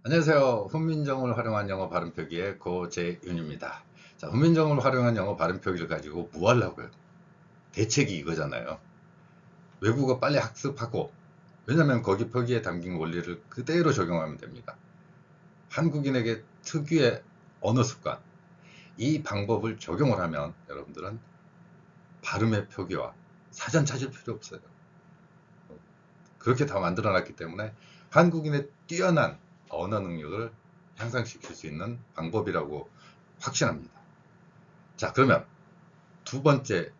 안녕하세요. 훈민정음을 활용한 영어 발음 표기의 고재윤입니다. 자, 훈민정음을 활용한 영어 발음 표기를 가지고 뭐 하려고요? 대책이 이거잖아요. 외국어 빨리 학습하고, 왜냐면 거기 표기에 담긴 원리를 그대로 적용하면 됩니다. 한국인에게 특유의 언어 습관, 이 방법을 적용을 하면 여러분들은 발음의 표기와 사전 찾을 필요 없어요. 그렇게 다 만들어 놨기 때문에 한국인의 뛰어난 언어 능력을 향상시킬 수 있는 방법이라고 확신합니다. 자, 그러면 두 번째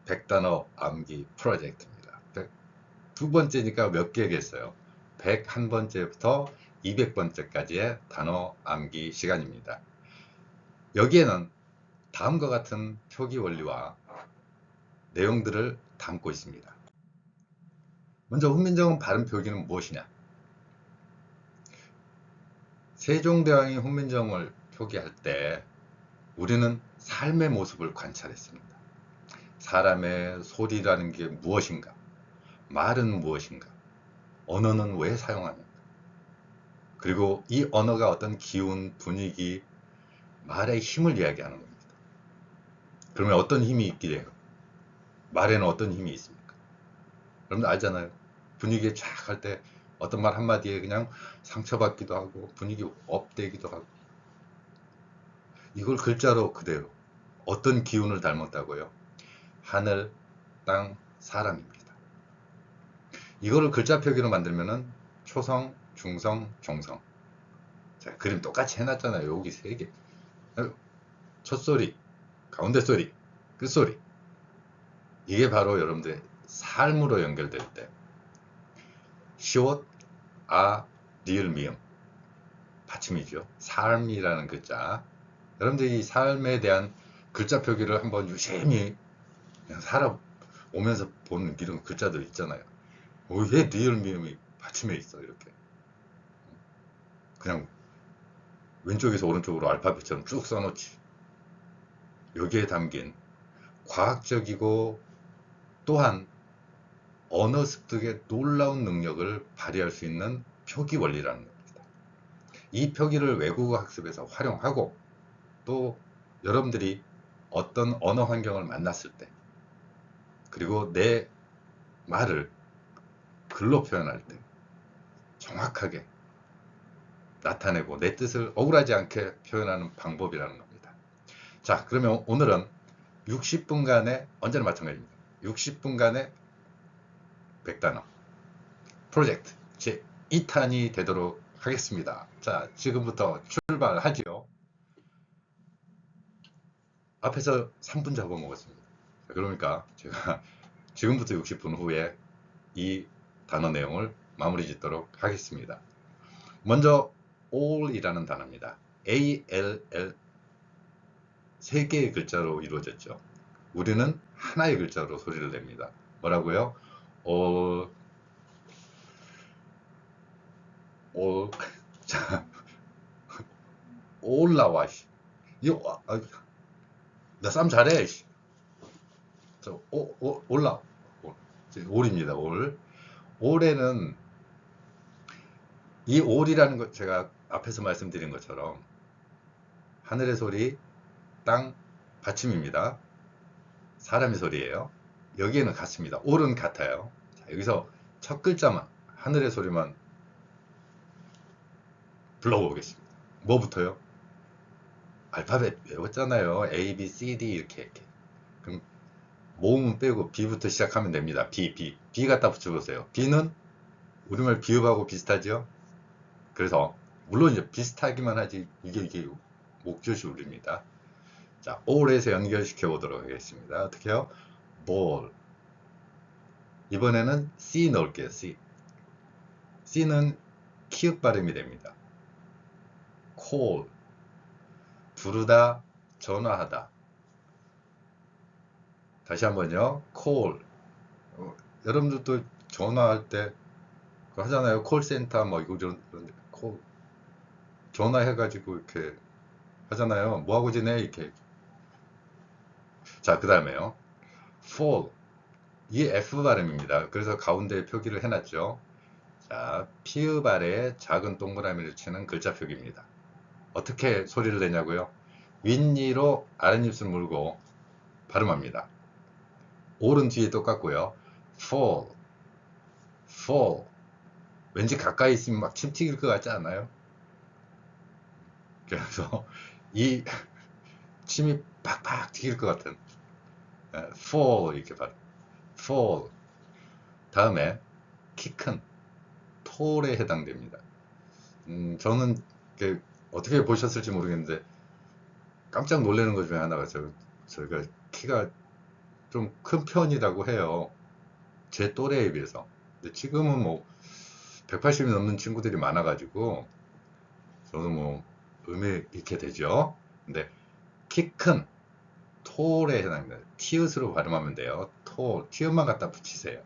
100단어 암기 프로젝트입니다. 두 번째니까 몇 개겠어요? 101번째부터 200번째까지의 단어 암기 시간입니다. 여기에는 다음과 같은 표기 원리와 내용들을 담고 있습니다. 먼저 훈민정음 발음 표기는 무엇이냐? 세종대왕이 훈민정음을 표기할 때 우리는 삶의 모습을 관찰했습니다. 사람의 소리라는 게 무엇인가? 말은 무엇인가? 언어는 왜 사용하는가? 그리고 이 언어가 어떤 기운, 분위기, 말의 힘을 이야기하는 겁니다. 그러면 어떤 힘이 있기래요? 말에는 어떤 힘이 있습니까? 여러분들 알잖아요. 분위기에 쫙 할 때 어떤 말 한마디에 그냥 상처받기도 하고 분위기 업되기도 하고, 이걸 글자로 그대로 어떤 기운을 닮았다고요? 하늘, 땅, 사람입니다. 이거를 글자 표기로 만들면은 초성, 중성, 종성. 자, 그림 똑같이 해놨잖아요. 여기 세 개. 첫 소리, 가운데 소리, 끝 소리. 이게 바로 여러분들의 삶으로 연결될 때 시옷, 아, 리을, 미음 받침이죠. 삶이라는 글자. 여러분들이 이 삶에 대한 글자 표기를 한번 유심히 그냥 살아오면서 보는 이런 글자들 있잖아요. 왜 리을, 미음이 받침에 있어 이렇게. 그냥 왼쪽에서 오른쪽으로 알파벳처럼 쭉 써놓지. 여기에 담긴 과학적이고 또한 언어 습득의 놀라운 능력을 발휘할 수 있는 표기 원리라는 겁니다. 이 표기를 외국어 학습에서 활용하고, 또 여러분들이 어떤 언어 환경을 만났을 때, 그리고 내 말을 글로 표현할 때 정확하게 나타내고 내 뜻을 억울하지 않게 표현하는 방법이라는 겁니다. 자, 그러면 오늘은 60분간의, 언제나 마찬가지입니다. 60분간의 100단어 프로젝트 제 2탄이 되도록 하겠습니다. 자, 지금부터 출발하지요. 앞에서 3분 잡아먹었습니다. 그러니까 제가 지금부터 60분 후에 이 단어 내용을 마무리 짓도록 하겠습니다. 먼저 all이라는 단어입니다. ALL 세 개의 글자로 이루어졌죠. 우리는 하나의 글자로 소리를 냅니다. 뭐라고요? all, all. 자, 올라와. 이거 나 싸움 잘해. 저 올라. 올입니다. 올. 올해는 이 올이라는 것, 제가 앞에서 말씀드린 것처럼 하늘의 소리, 땅, 받침입니다. 사람의 소리예요. 여기에는 같습니다. 올은 같아요. 자, 여기서 첫 글자만, 하늘의 소리만 불러보겠습니다. 뭐부터요? 알파벳 외웠잖아요. A, B, C, D 이렇게. 그럼 모음은 빼고 B부터 시작하면 됩니다. B 갖다 붙여보세요. B는 우리말 비읍하고 비슷하죠? 그래서 물론 이제 비슷하기만 하지 이게 목젖이 울립니다. 자, all에서 연결시켜 보도록 하겠습니다. 어떻게요? ball. 이번에는 C 넣을게요. C는 키읔 발음이 됩니다. call. 부르다, 전화하다. 다시 한번요. call. 여러분들도 전화할 때 하잖아요. 콜센터 뭐 이거 저런 콜 전화해가지고 이렇게 하잖아요. 뭐하고 지내? 이렇게. 자, 그 다음에요. fall. 이게 F 발음입니다. 그래서 가운데 표기를 해놨죠. 자, 자, 피읍 아래에 작은 동그라미를 치는 글자 표기입니다. 어떻게 소리를 내냐고요? 윗니로 아랫입술 물고 발음합니다. 올은 뒤에 똑같고요. fall, fall. 왠지 가까이 있으면 막 침 튀길 것 같지 않아요? 그래서 이 침이 팍팍 튀길 것 같은 fall 이렇게 발음. fall. 다음에 키 큰 tall에 해당됩니다. 저는 어떻게 보셨을지 모르겠는데 깜짝 놀라는 것 중에 하나가 저희가 키가 좀 큰 편이라고 해요. 제 또래에 비해서. 근데 지금은 뭐 180이 넘는 친구들이 많아가지고 저는 뭐 의미 있게 되죠. 근데 키 큰 tall에 해당합니다. 티읕으로 발음하면 돼요. tall, 티읕만 갖다 붙이세요.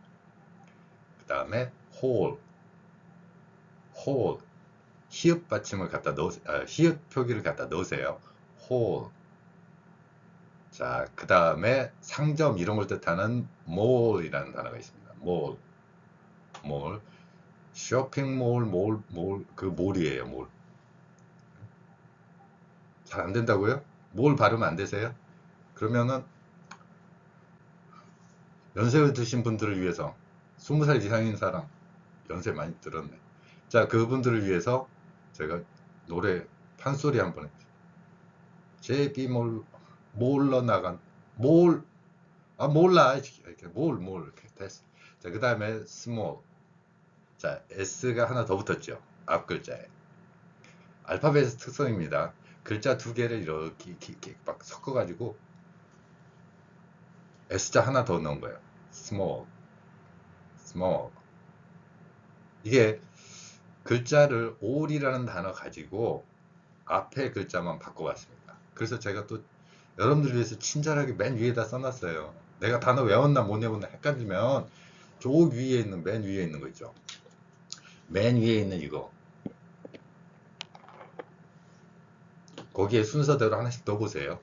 그 다음에 whole, whole, 히읗 받침을 갖다 넣으세요. 히읗 표기를 갖다 넣으세요. whole. 자, 그 다음에 상점 이런 걸 뜻하는 mall이라는 단어가 있습니다. mall, mall, 쇼핑몰, 그 몰이에요. 몰. 잘 안 된다고요? 몰 발음 안 되세요? 그러면은 연세를 드신 분들을 위해서 20살 이상인 사람, 연세 많이 들었네. 자, 그분들을 위해서 제가 노래 판소리 한번 해주세요. 제비 몰러 나간 몰, 몰라 이렇게 몰 이렇게 됐어. 자, 그 다음에 small. 자, S가 하나 더 붙었죠. 앞 글자에. 알파벳의 특성입니다. 글자 두 개를 이렇게 막 섞어가지고 S자 하나 더 넣은 거예요. small, small. 이게 글자를 all이라는 단어 가지고 앞에 글자만 바꿔봤습니다. 그래서 제가 또 여러분들 위해서 친절하게 맨 위에다 써놨어요. 내가 단어 외웠나 못 외웠나 헷갈리면 저 위에 있는 맨 위에 있는 거 있죠. 맨 위에 있는 이거. 거기에 순서대로 하나씩 넣어보세요.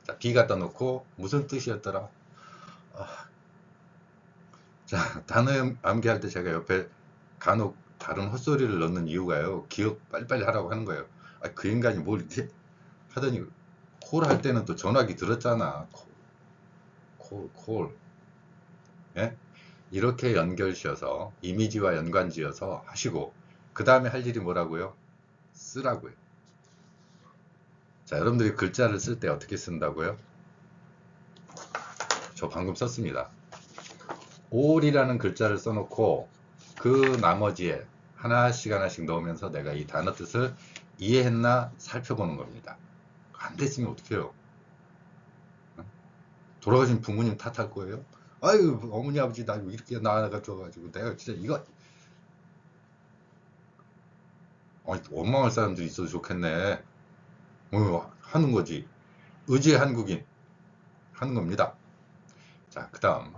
자, B 갖다 놓고 무슨 뜻이었더라? 자, 단어 암기할 때 제가 옆에 간혹 다른 헛소리를 넣는 이유가요. 기억 빨리빨리 하라고 하는 거예요. 그 인간이 뭘 이렇게 하더니 콜 할 때는 또 전화기 들었잖아. 콜. 예? 이렇게 연결지어서 이미지와 연관지어서 하시고 그 다음에 할 일이 뭐라고요? 쓰라고요. 자, 여러분들이 글자를 쓸 때 어떻게 쓴다고요? 저 방금 썼습니다. all이라는 글자를 써놓고 그 나머지에 하나씩 넣으면서 내가 이 단어 뜻을 이해했나 살펴보는 겁니다. 안 됐으면 어떡해요? 돌아가신 부모님 탓할 거예요? 아유, 어머니 아버지 나 이렇게 낳아가지고 내가 진짜 이거 원망할 사람들이 있어도 좋겠네. 하는 거지. 의지의 한국인 하는 겁니다. 자, 그 다음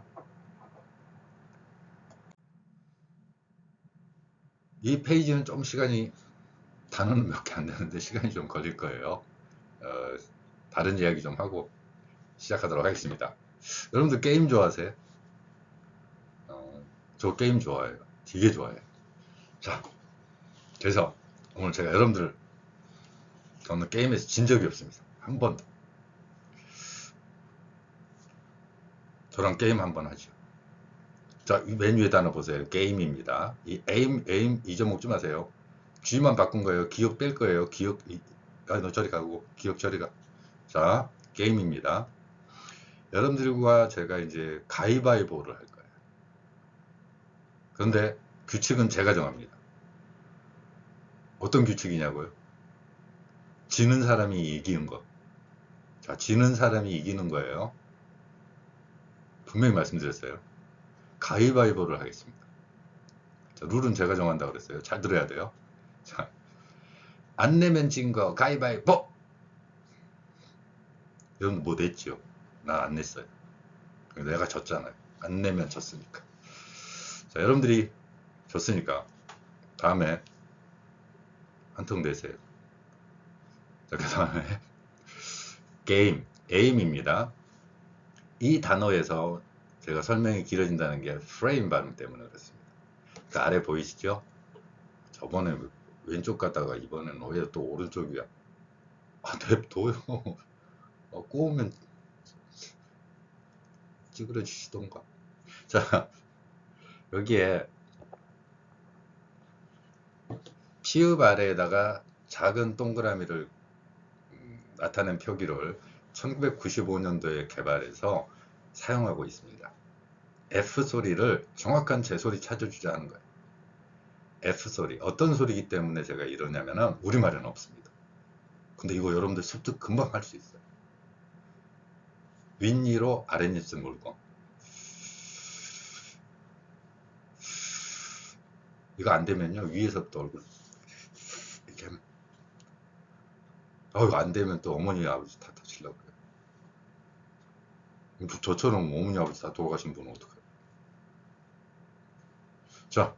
이 페이지는 좀 시간이 단어는 몇 개 안 되는데 시간이 좀 걸릴 거예요. 다른 이야기 좀 하고 시작하도록 하겠습니다. 여러분들 게임 좋아하세요? 저 게임 좋아해요. 되게 좋아해요. 자, 그래서 오늘 제가 여러분들 저는 게임에서 진 적이 없습니다. 한 번도. 저랑 게임 한번 하죠. 자, 맨 위에 단어 보세요. 게임입니다. 이 에임 잊어먹지 마세요. G만 바꾼 거예요. 기억 뺄 거예요. 너 저리 가고 기억 저리 가. 자, 게임입니다. 여러분들과 제가 이제 가위바위보를 할 거예요. 그런데 규칙은 제가 정합니다. 어떤 규칙이냐고요? 지는 사람이 이기는 거. 자, 지는 사람이 이기는 거예요. 분명히 말씀드렸어요. 가위바위보를 하겠습니다. 자, 룰은 제가 정한다고 그랬어요. 잘 들어야 돼요. 자, 안 내면 진 거 가위바위보! 여러분 뭐 냈죠? 나 안 냈어요. 내가 졌잖아요. 안 내면 졌으니까. 자, 여러분들이 졌으니까 다음에 한 통 내세요. 자, 그 다음에 게임, 에임입니다. 이 단어에서 제가 설명이 길어진다는 게 프레임 발음 때문에 그렇습니다. 그 아래 보이시죠? 저번에 왼쪽 가다가 이번에는 왜 또 오른쪽이야? 아, 냅둬요. 꼬우면 찌그러지시던가. 자, 여기에 피읍 아래에다가 작은 동그라미를 나타낸 표기를 1995년도에 개발해서 사용하고 있습니다. F 소리를 정확한 제 소리 찾아주자 하는 거예요. F 소리. 어떤 소리이기 때문에 제가 이러냐면은 우리말에는 없습니다. 근데 이거 여러분들 습득 금방 할 수 있어요. 윗니로 아랫입술 물고. 이거 안 되면요, 위에서부터 얼굴 이렇게 하면, 이거 안 되면 또 어머니 아버지 다 터치려고 그래요. 저처럼 어머니 아버지 다 돌아가신 분은 어떡해요? 자,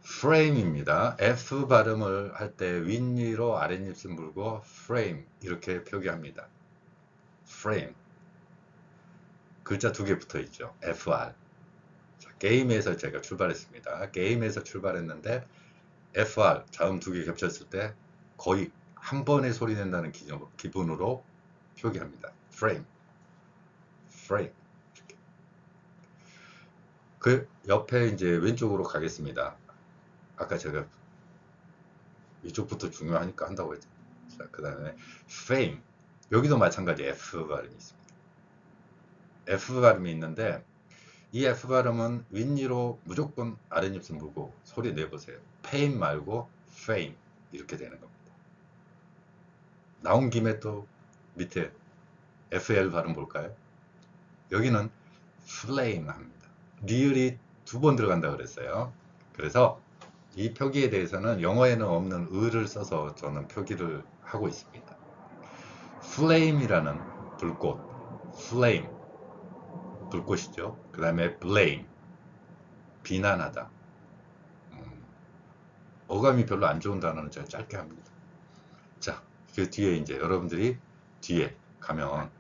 프레임입니다. F 발음을 할 때 윗니로 아랫입술 물고 프레임 이렇게 표기합니다. 프레임. 글자 두 개 붙어 있죠. FR. 자, 게임에서 제가 출발했습니다. 게임에서 출발했는데 FR 자음 두 개 겹쳤을 때 거의 한 번에 소리 낸다는 기분으로 표기합니다. 프레임. 프레임. 이렇게. 그 옆에 이제 왼쪽으로 가겠습니다. 아까 제가 이쪽부터 중요하니까 한다고 했죠. 자, 그 다음에 fame. 여기도 마찬가지 F 발음이 있습니다. F 발음이 있는데 이 F 발음은 윗니로 무조건 아랫입술 물고 소리 내보세요. fame 말고 fame 이렇게 되는 겁니다. 나온 김에 또 밑에 FL 발음 볼까요? 여기는 flame 합니다. 리을이 두 번 들어간다 그랬어요. 그래서 이 표기에 대해서는 영어에는 없는 을을 써서 저는 표기를 하고 있습니다. flame이라는 불꽃, flame 불꽃이죠. 그 다음에 blame 비난하다. 어감이 별로 안 좋은 단어는 제가 짧게 합니다. 자, 그 뒤에 이제 여러분들이 뒤에 가면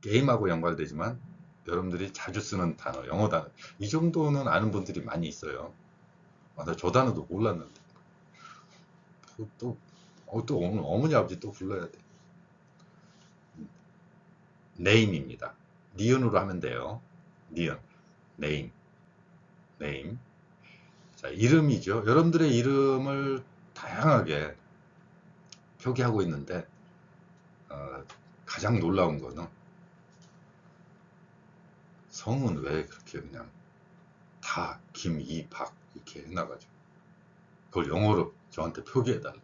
게임하고 연관되지만 여러분들이 자주 쓰는 단어, 영어 단어 이 정도는 아는 분들이 많이 있어요. 나 저 단어도 몰랐는데 또 오늘 어머니 아버지 또 불러야 돼. name입니다. 니은으로 하면 돼요. 니은, name, name. 자, 이름이죠. 여러분들의 이름을 다양하게 표기하고 있는데 가장 놀라운 거는 성은 왜 그렇게 그냥 다 김, 이, 박 이렇게 해놔가지고 그걸 영어로 저한테 표기해달라.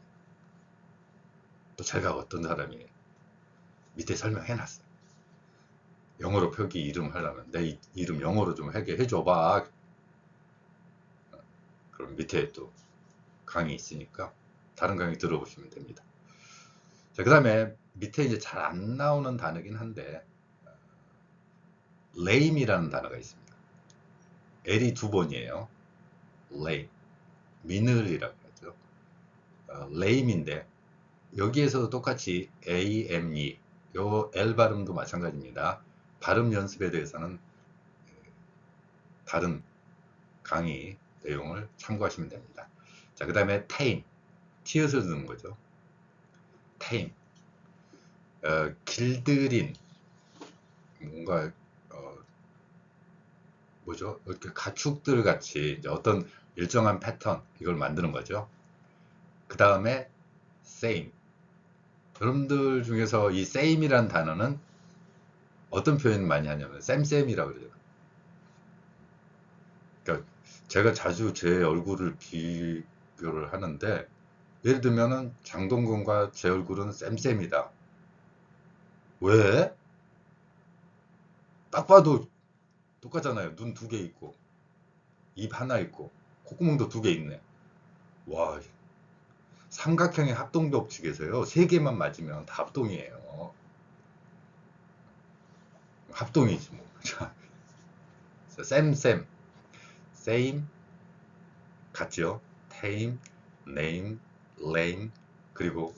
또 제가 어떤 사람이 밑에 설명해놨어요. 영어로 표기 이름 하려면 내 이름 영어로 좀 하게 해줘봐. 그럼 밑에 또 강의 있으니까 다른 강의 들어보시면 됩니다. 자, 그 다음에 밑에 이제 잘 안 나오는 단어긴 한데 lame이라는 단어가 있습니다. L이 두 번이에요. lame, 미늘이라고 하죠. lame인데 여기에서도 똑같이 A-M-E 요 L 발음도 마찬가지입니다. 발음 연습에 대해서는 다른 강의 내용을 참고하시면 됩니다. 자, 그 다음에 tame, 티읕을 넣는 거죠. tame, 길들인, 뭔가 뭐죠? 이렇게 가축들 같이 이제 어떤 일정한 패턴 이걸 만드는 거죠. 그 다음에 same. 여러분들 중에서 이 same이라는 단어는 어떤 표현 많이 하냐면 쌤쌤이라고 그러죠. 그러니까 제가 자주 제 얼굴을 비교를 하는데 예를 들면은 장동건과 제 얼굴은 쌤쌤이다. 왜? 딱 봐도 똑같잖아요. 눈 두 개 있고 입 하나 있고 콧구멍도 두 개 있네. 와, 삼각형의 합동 법칙에서요. 세 개만 맞으면 다 합동이에요. 합동이지 뭐. 자, 쌤쌤, same 같죠? tame, name, lame 그리고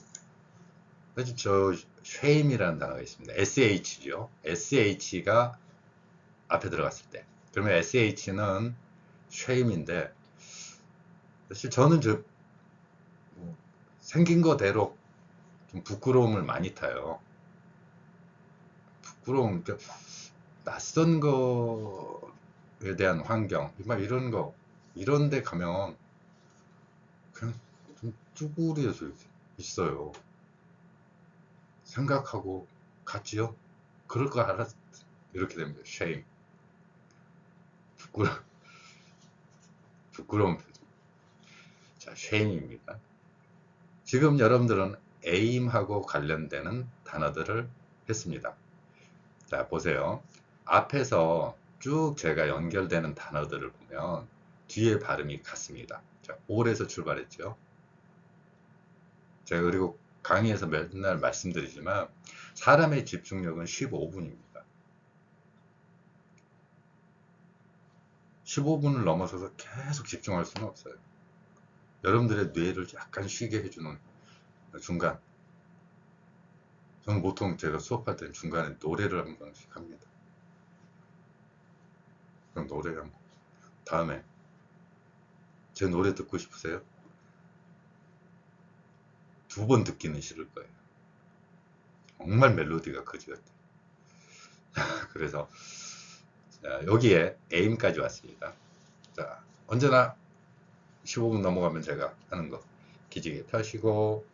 저 shame이라는 단어가 있습니다. sh죠. sh가 앞에 들어갔을 때 그러면 sh는 shame인데 사실 저는 뭐 생긴 거대로 좀 부끄러움을 많이 타요. 부끄러움, 그러니까 낯선 거에 대한 환경, 막 이런 거, 이런 데 가면 그냥 좀 쭈구리에서 있어요. 생각하고 갔지요? 그럴 거 알았, 이렇게 됩니다. shame. 부끄러, 부끄러운 표정. 자, shame입니다. 지금 여러분들은 aim하고 관련되는 단어들을 했습니다. 자, 보세요. 앞에서 쭉 제가 연결되는 단어들을 보면 뒤에 발음이 같습니다. 자, all에서 출발했죠. 제가 그리고 강의에서 맨날 말씀드리지만 사람의 집중력은 15분입니다. 15분을 넘어서서 계속 집중할 수는 없어요. 여러분들의 뇌를 약간 쉬게 해주는 중간. 저는 보통 제가 수업할 때는 중간에 노래를 한 번씩 합니다. 그럼 노래 한 번. 다음에 제 노래 듣고 싶으세요? 2번 듣기는 싫을 거예요. 정말 멜로디가 거지 같아요. 그래서 자, 여기에 aim까지 왔습니다. 자, 언제나 15분 넘어가면 제가 하는 거 기지개 펴시고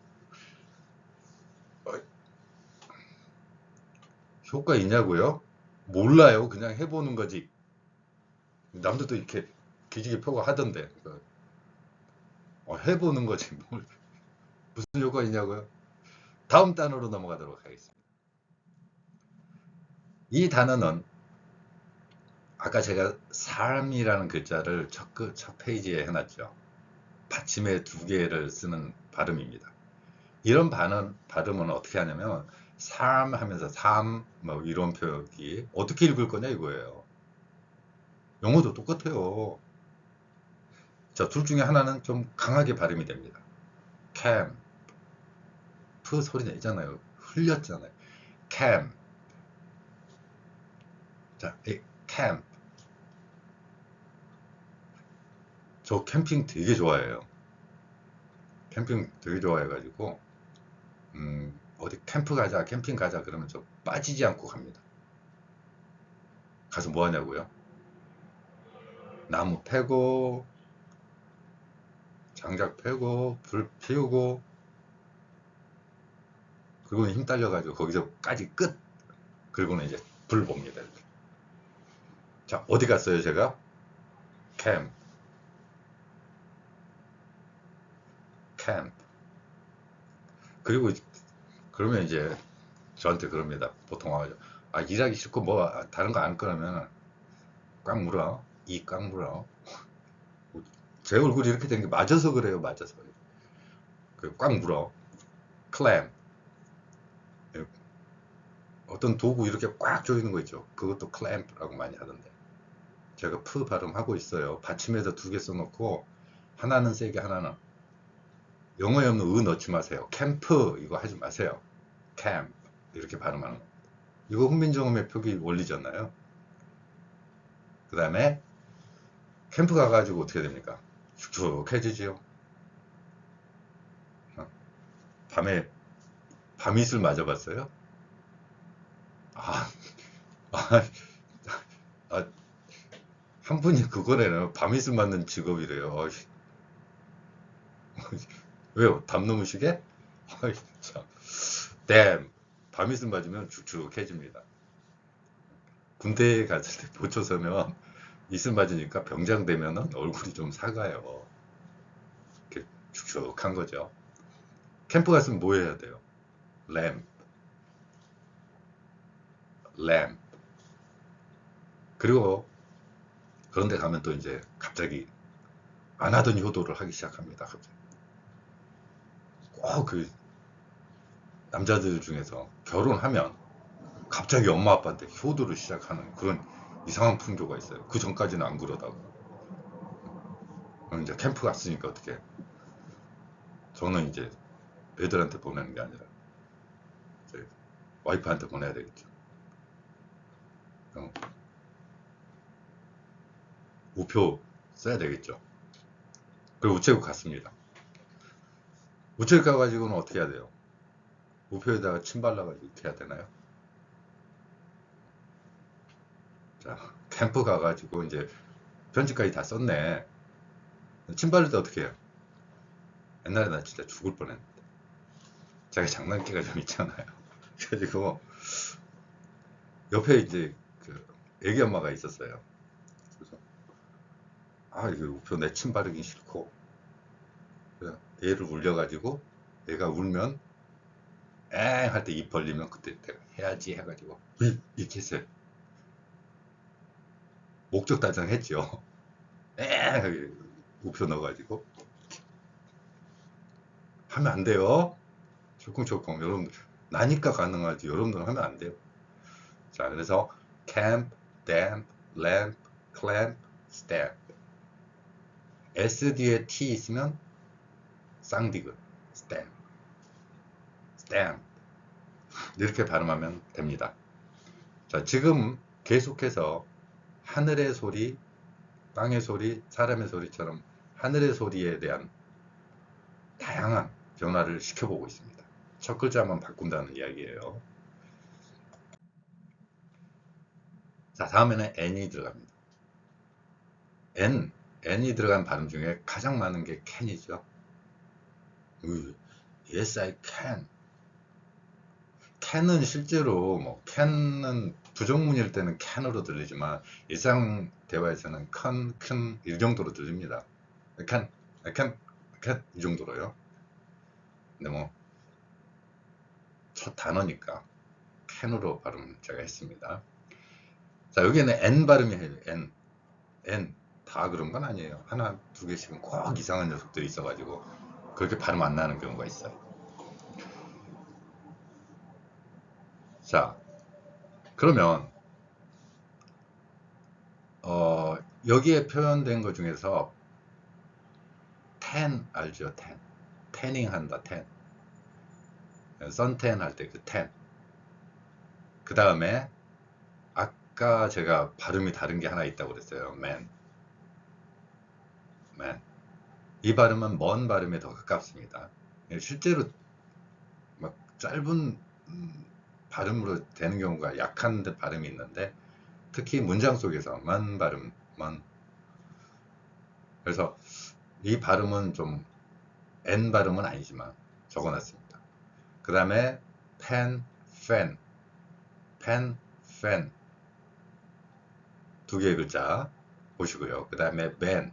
효과 있냐고요? 몰라요. 그냥 해보는 거지. 남들도 이렇게 기지개 펴고 하던데 해보는 거지 뭘 무슨 효과 있냐고요? 다음 단어로 넘어가도록 하겠습니다. 이 단어는 아까 제가 삶이라는 글자를 첫 페이지에 해놨죠. 받침에 2개를 쓰는 발음입니다. 이런 발음은 어떻게 하냐면 삶 하면서 삶 뭐 이런 표기 어떻게 읽을 거냐 이거예요. 영어도 똑같아요. 자, 둘 중에 하나는 좀 강하게 발음이 됩니다. camp 프 소리 내잖아요. 흘렸잖아요. camp. 자, 이 camp. 저 캠핑 되게 좋아해요. 캠핑 되게 좋아해가지고 어디 캠프 가자, 캠핑 가자 그러면 저 빠지지 않고 갑니다. 가서 뭐 하냐고요? 나무 패고, 장작 패고, 불 피우고, 그리고 힘 딸려가지고 거기서까지 끝. 그리고는 이제 불 봅니다. 이렇게. 자, 어디 갔어요, 제가? 캠. 캠. 그리고 그러면 이제 저한테 그럽니다. 보통 와가지고 일하기 싫고 뭐 다른 거 안 끊으면 꽉 물어. 이 꽉 물어. 제 얼굴이 이렇게 된 게 맞아서 그래요. 맞아서. 꽉 물어. 클램. 어떤 도구 이렇게 꽉 조이는 거 있죠. 그것도 클램프라고 많이 하던데. 제가 프 발음하고 있어요. 받침에다 2개 써놓고 하나는 세게 하나는 영어에 없는 으 넣지 마세요. 캠프 이거 하지 마세요. 캠 이렇게 발음하는 거. 이거 훈민정음의 표기 원리잖아요. 그 다음에 캠프 가가지고 어떻게 됩니까? 축축해지지요. 밤에 밤이슬 맞아봤어요? 아, 아, 아, 한 분이 그거래요. 밤이슬 맞는 직업이래요. 왜요? 담 넘으시게? 참. 댐. 밤이슬 맞으면 축축해집니다. 군대에 갔을 때 보초 서면 이슬 맞으니까 병장 되면 얼굴이 좀 사가요. 이렇게 축축한 거죠. 캠프 갔으면 뭐 해야 돼요? 램. 램. 그리고 그런데 가면 또 이제 갑자기 안 하던 효도를 하기 시작합니다. 갑자기. 꼭 그 남자들 중에서 결혼하면 갑자기 엄마 아빠한테 효도를 시작하는 그런 이상한 풍조가 있어요. 그 전까지는 안 그러다가. 그럼 이제 캠프 갔으니까 어떻게. 저는 이제 애들한테 보내는 게 아니라 이제 와이프한테 보내야 되겠죠. 우표 써야 되겠죠. 그리고 우체국 갔습니다. 우체국 가가지고는 어떻게 해야 돼요? 우표에다가 침 발라가지고 이렇게 해야 되나요? 자, 캠프 가가지고 이제 편지까지 다 썼네. 침 바를 때 어떻게 해요? 옛날에 나 진짜 죽을 뻔했는데. 자기 장난기가 좀 있잖아요. 그래가지고 옆에 이제 그 애기 엄마가 있었어요. 그래서 이거 우표 내 침 바르기 싫고 얘를 울려가지고 얘가 울면 엥 할 때 입 벌리면 그때 내가 해야지 해가지고 이렇게 했어요. 목적 달성했죠. 엥 우표 넣어가지고 하면 안 돼요. 조금조금 여러분 나니까 가능하지 여러분들은 하면 안 돼요. 자, 그래서 camp, damp, lamp, clamp, stamp. S 뒤에 T 있으면 쌍디귿, stamp, stamp. 이렇게 발음하면 됩니다. 자, 지금 계속해서 하늘의 소리, 땅의 소리, 사람의 소리처럼 하늘의 소리에 대한 다양한 변화를 시켜보고 있습니다. 첫 글자만 바꾼다는 이야기예요. 자, 다음에는 n이 들어갑니다. n이 들어간 발음 중에 가장 많은 게 can이죠. Yes, I can. can은 실제로 뭐 can은 부정문일 때는 can으로 들리지만 일상 대화에서는 큰 이 정도로 들립니다. can 이 정도로요. 근데 뭐 첫 단어니까 can으로 발음 제가 했습니다. 자, 여기에는 n 발음이 해요. n 다 그런 건 아니에요. 하나 두 개씩은 꼭 이상한 녀석들이 있어가지고 그렇게 발음 안 나는 경우가 있어요. 자, 그러면 여기에 표현된 것 중에서 tan 알죠? tan 태닝 한다. tan 선텐 할 때 그 tan. 그 다음에 아까 제가 발음이 다른 게 하나 있다고 그랬어요. man. 이 발음은 먼 발음에 더 가깝습니다. 실제로 막 짧은 발음으로 되는 경우가 약한 발음이 있는데 특히 문장 속에서 만 발음, 만. 그래서 이 발음은 좀 N 발음은 아니지만 적어놨습니다. 그 다음에 pen, fan, pen, fan 두 개의 글자 보시고요. 그 다음에 ban,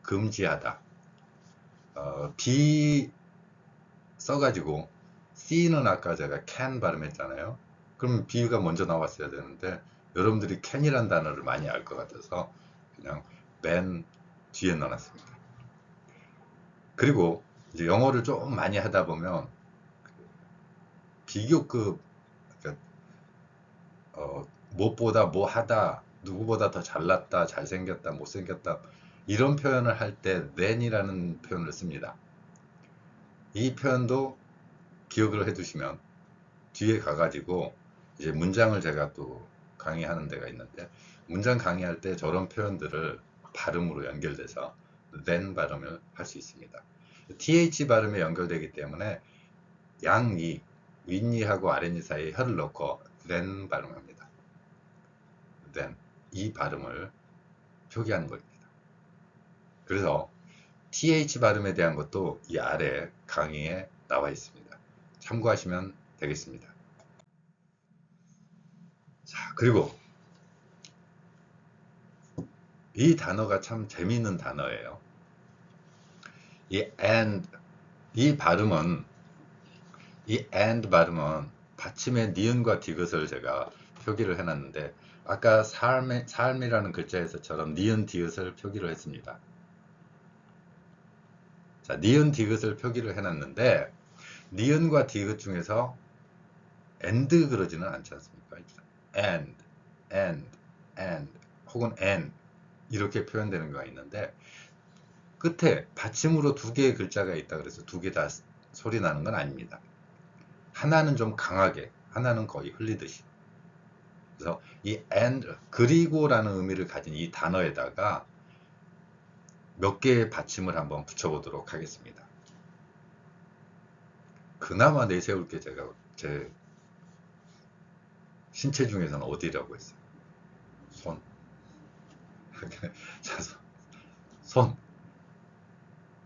금지하다. B 써가지고 C는 아까 제가 can 발음했잖아요. 그럼 B가 먼저 나왔어야 되는데 여러분들이 can이란 단어를 많이 알 것 같아서 그냥 ban 뒤에 넣어놨습니다. 그리고 이제 영어를 좀 많이 하다 보면 비교급, 그러니까 무엇보다 뭐 하다, 누구보다 더 잘났다, 잘생겼다, 못생겼다 이런 표현을 할 때 than이라는 표현을 씁니다. 이 표현도 기억을 해두시면 뒤에 가가지고 이제 문장을 제가 또 강의하는 데가 있는데 문장 강의할 때 저런 표현들을 발음으로 연결돼서 than 발음을 할 수 있습니다. th 발음에 연결되기 때문에 양이 윗니하고 아랫니 사이에 혀를 넣고 than 발음합니다. then 이 발음을 표기하는 겁니다. 그래서 th 발음에 대한 것도 이 아래 강의에 나와 있습니다. 참고하시면 되겠습니다. 자, 그리고 이 단어가 참 재미있는 단어예요. 이 and, 이 발음은 이 and 발음은 받침의 니은과 디귿을 제가 표기를 해놨는데 아까 삶이라는 글자에서처럼 니은 디귿을 표기를 했습니다. 자, 니은 디귿을 표기를 해놨는데 니은과 디귿 중에서 and 그러지는 않지 않습니까? and 혹은 and 이렇게 표현되는 경우가 있는데 끝에 받침으로 두 개의 글자가 있다 그래서 두 개 다 소리 나는 건 아닙니다. 하나는 좀 강하게, 하나는 거의 흘리듯이. 그래서 이 and 그리고라는 의미를 가진 이 단어에다가 몇 개의 받침을 한번 붙여보도록 하겠습니다. 그나마 내세울 게 제가 제 신체 중에서는 어디라고 했어요? 손. 자, 손.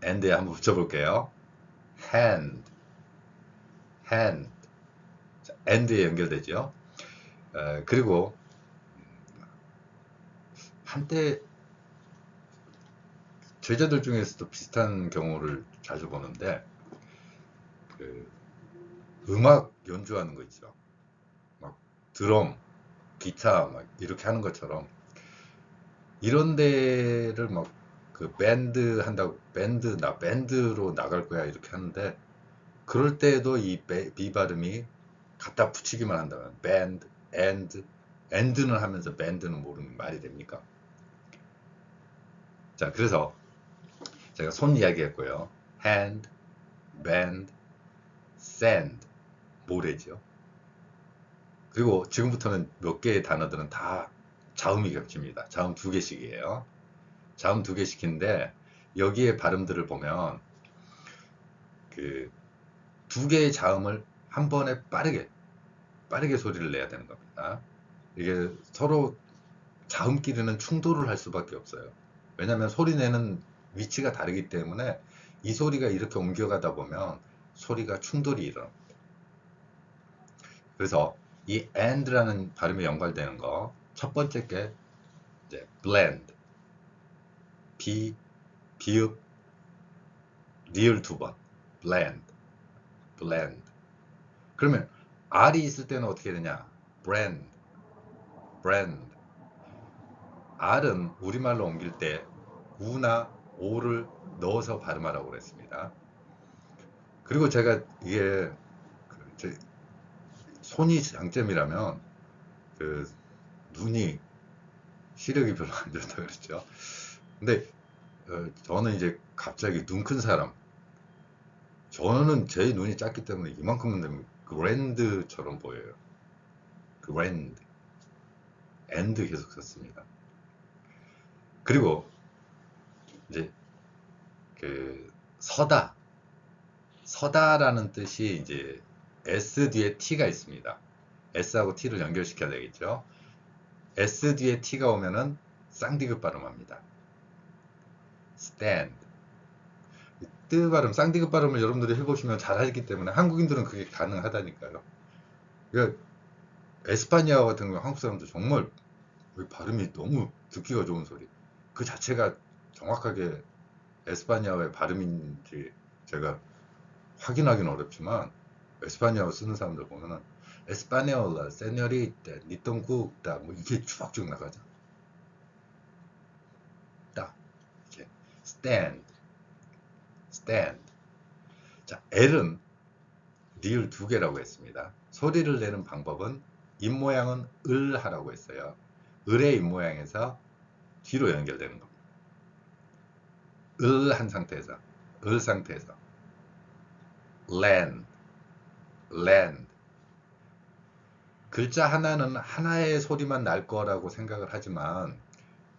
and에 한번 붙여볼게요. hand. hand. 자, and에 연결되죠. 그리고 한때 제자들 중에서도 비슷한 경우를 자주 보는데 그 음악 연주하는 거 있죠. 막 드럼, 기타 막 이렇게 하는 것처럼 이런 데를 막 그 밴드 한다고 밴드로 나갈 거야 이렇게 하는데 그럴 때도 이 B 발음이 갖다 붙이기만 한다면 밴드, end는 하면서 밴드는 모르는 말이 됩니까? 자, 그래서 제가 손 이야기했고요. hand, band, sand, 모래죠. 그리고 지금부터는 몇 개의 단어들은 다 자음이 겹칩니다. 자음 2개씩이에요. 자음 2개씩인데 여기에 발음들을 보면 그 2개의 자음을 한 번에 빠르게 소리를 내야 되는 겁니다. 이게 서로 자음끼리는 충돌을 할 수밖에 없어요. 왜냐하면 소리 내는 위치가 다르기 때문에 이 소리가 이렇게 옮겨가다 보면 소리가 충돌이 일어납니다. 그래서 이 and라는 발음이 연관되는 거 첫 번째 게 이제 blend, 비읍 리을 2번 blend. 그러면 R이 있을 때는 어떻게 되냐? brand. R은 우리말로 옮길 때 우나 오를 넣어서 발음하라고 그랬습니다. 그리고 제가 이게 제 손이 장점이라면 그 눈이 시력이 별로 안 좋다 그랬죠. 근데 저는 이제 갑자기 눈 큰 사람, 저는 제 눈이 작기 때문에 이만큼은 되면 그랜드처럼 보여요. 그랜드, 엔드 계속 썼습니다. 그리고 이제 그 서다라는 뜻이 이제 S 뒤에 T가 있습니다. S하고 T를 연결시켜야 되겠죠. S 뒤에 T가 오면은 쌍디귿 발음합니다. stand. 뜨 발음, 쌍디귿 발음을 여러분들이 해보시면 잘 하기 때문에 한국인들은 그게 가능하다니까요. 그러니까 에스파니아 같은 경우 한국 사람들 정말 발음이 너무 듣기가 좋은 소리. 그 자체가 정확하게 에스파니아어의 발음인지 제가 확인하기는 어렵지만 에스파니아어 쓰는 사람들 보면은 에스파니올라, 세뇨리타, 니똥국다 뭐 이게 쭉쭉 나가죠. 딱 이렇게 stand. 자, L은 리을 2개라고 했습니다. 소리를 내는 방법은 입모양은 을 하라고 했어요. 을의 입모양에서 뒤로 연결되는 겁니다. 을 한 상태에서 land. 글자 하나는 하나의 소리만 날 거라고 생각을 하지만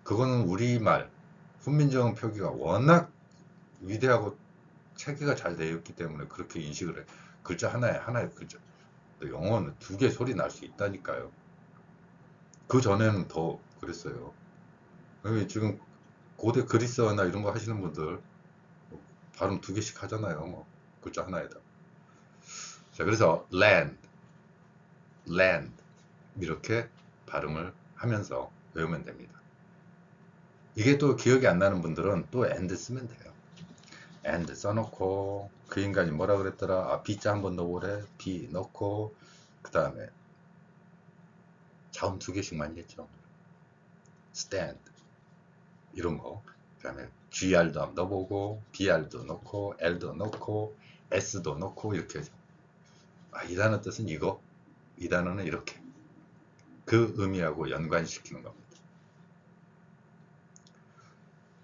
그거는 우리말 훈민정음 표기가 워낙 위대하고 체계가 잘 되어 있기 때문에 그렇게 인식을 해. 글자 하나의 글자. 영어는 2개 소리 날 수 있다니까요. 그 전에는 더 그랬어요. 지금 고대 그리스어나 이런 거 하시는 분들 발음 2개씩 하잖아요. 뭐 글자 하나에다. 자, 그래서 land 이렇게 발음을 하면서 외우면 됩니다. 이게 또 기억이 안 나는 분들은 또 and 쓰면 돼요. and 써놓고 그 인간이 뭐라 그랬더라? 아, B자 한번 넣어보래. B 넣고 그 다음에 자음 2개씩만 했죠. stand 이런 거. 그 다음에 GR도 한번 넣어보고 BR도 넣고 L도 넣고 S도 넣고 이렇게 해서 아, 이 단어 뜻은 이거, 이 단어는 이렇게 그 의미하고 연관시키는 겁니다.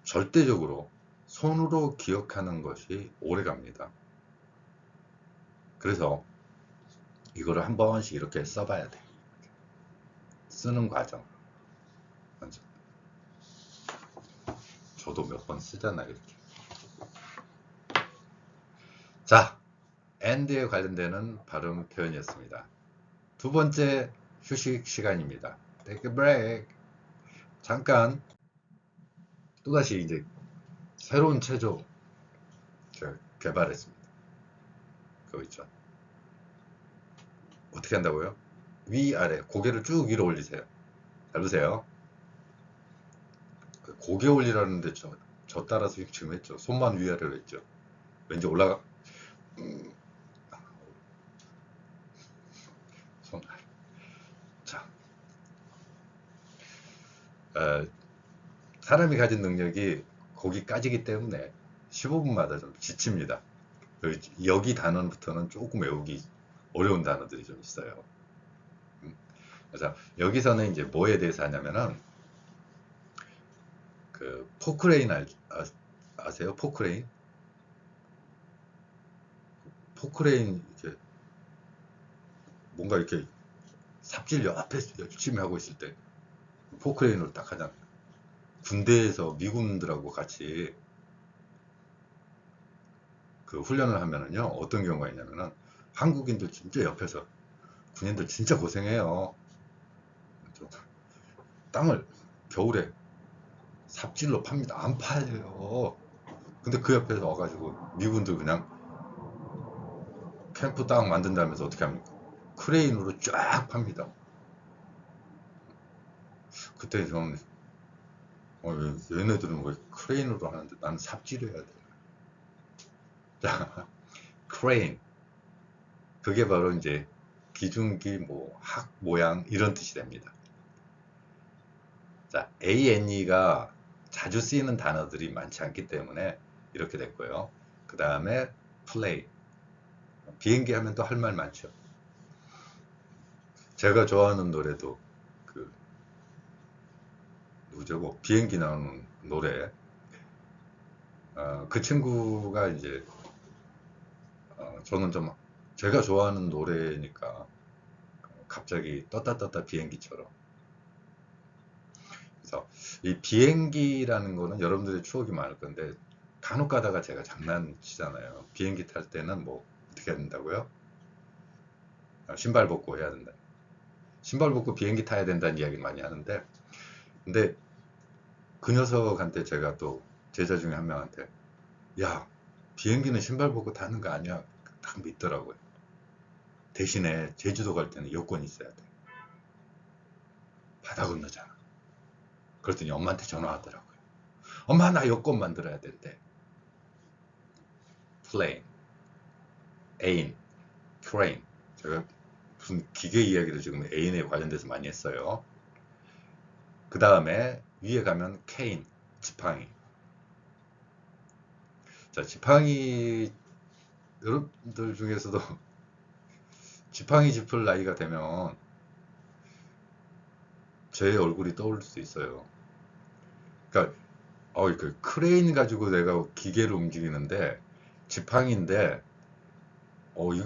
절대적으로 손으로 기억하는 것이 오래갑니다. 그래서 이거를 한 번씩 이렇게 써봐야 돼. 쓰는 과정. 먼저. 저도 몇 번 쓰잖아요, 이렇게. 자, and에 관련되는 발음 표현이었습니다. 두 번째 휴식 시간입니다. Take a break. 잠깐 또다시 이제 새로운 체조 제가 개발했습니다. 그거 있죠. 어떻게 한다고요? 위아래 고개를 쭉 위로 올리세요. 잘 보세요. 고개 올리라는데 저 따라서 지금 했죠. 손만 위아래로 했죠. 왠지 올라가 손. 자, 사람이 가진 능력이 거기까지기 때문에 15분마다 좀 지칩니다. 여기 단원부터는 조금 외우기 어려운 단어들이 좀 있어요. 그래서 여기서는 이제 뭐에 대해서 하냐면은 그 포크레인 아세요? 포크레인? 포크레인 이렇게 뭔가 이렇게 삽질 옆에 열심히 하고 있을 때 포크레인으로 딱 하잖아요. 군대에서 미군들하고 같이 그 훈련을 하면은요, 어떤 경우가 있냐면은 한국인들 진짜 옆에서 군인들 진짜 고생해요. 땅을 겨울에 삽질로 팝니다. 안 파요. 근데 그 옆에서 와가지고 미군들 그냥 캠프 딱 만든다면서 어떻게 합니까? 크레인으로 쫙 팝니다. 그때 저는 얘네들은 왜 크레인으로 하는데 나는 삽질해야 돼. 자, 크레인. 그게 바로 이제 기중기, 뭐, 학, 모양, 이런 뜻이 됩니다. 자, ANE가 자주 쓰이는 단어들이 많지 않기 때문에 이렇게 됐고요. 그 다음에 play. 비행기 하면 또 할 말 많죠. 제가 좋아하는 노래도 그 누구죠? 뭐 비행기 나오는 노래. 그 친구가 이제 저는 좀 제가 좋아하는 노래니까 갑자기 떴다 비행기처럼. 그래서 이 비행기라는 거는 여러분들의 추억이 많을 건데 간혹 가다가 제가 장난치잖아요. 비행기 탈 때는 뭐 어떻게 해야 된다고요? 신발 벗고 해야 된다. 신발 벗고 비행기 타야 된다는 이야기 많이 하는데, 근데 그 녀석한테 제가 또 제자 중에 한 명한테 야, 비행기는 신발 벗고 타는 거 아니야? 딱 믿더라고요. 대신에 제주도 갈 때는 여권이 있어야 돼. 바다 건너잖아. 그랬더니 엄마한테 전화 왔더라고요. 엄마, 나 여권 만들어야 된대. plane, aim, crane. 제가 무슨 기계 이야기를 지금 애인에 관련돼서 많이 했어요. 그 다음에 위에 가면 cane, 지팡이. 자, 지팡이, 여러분들 중에서도 지팡이 짚을 나이가 되면 제 얼굴이 떠오를 수 있어요. 그러니까 그 크레인 가지고 내가 기계를 움직이는데 지팡이인데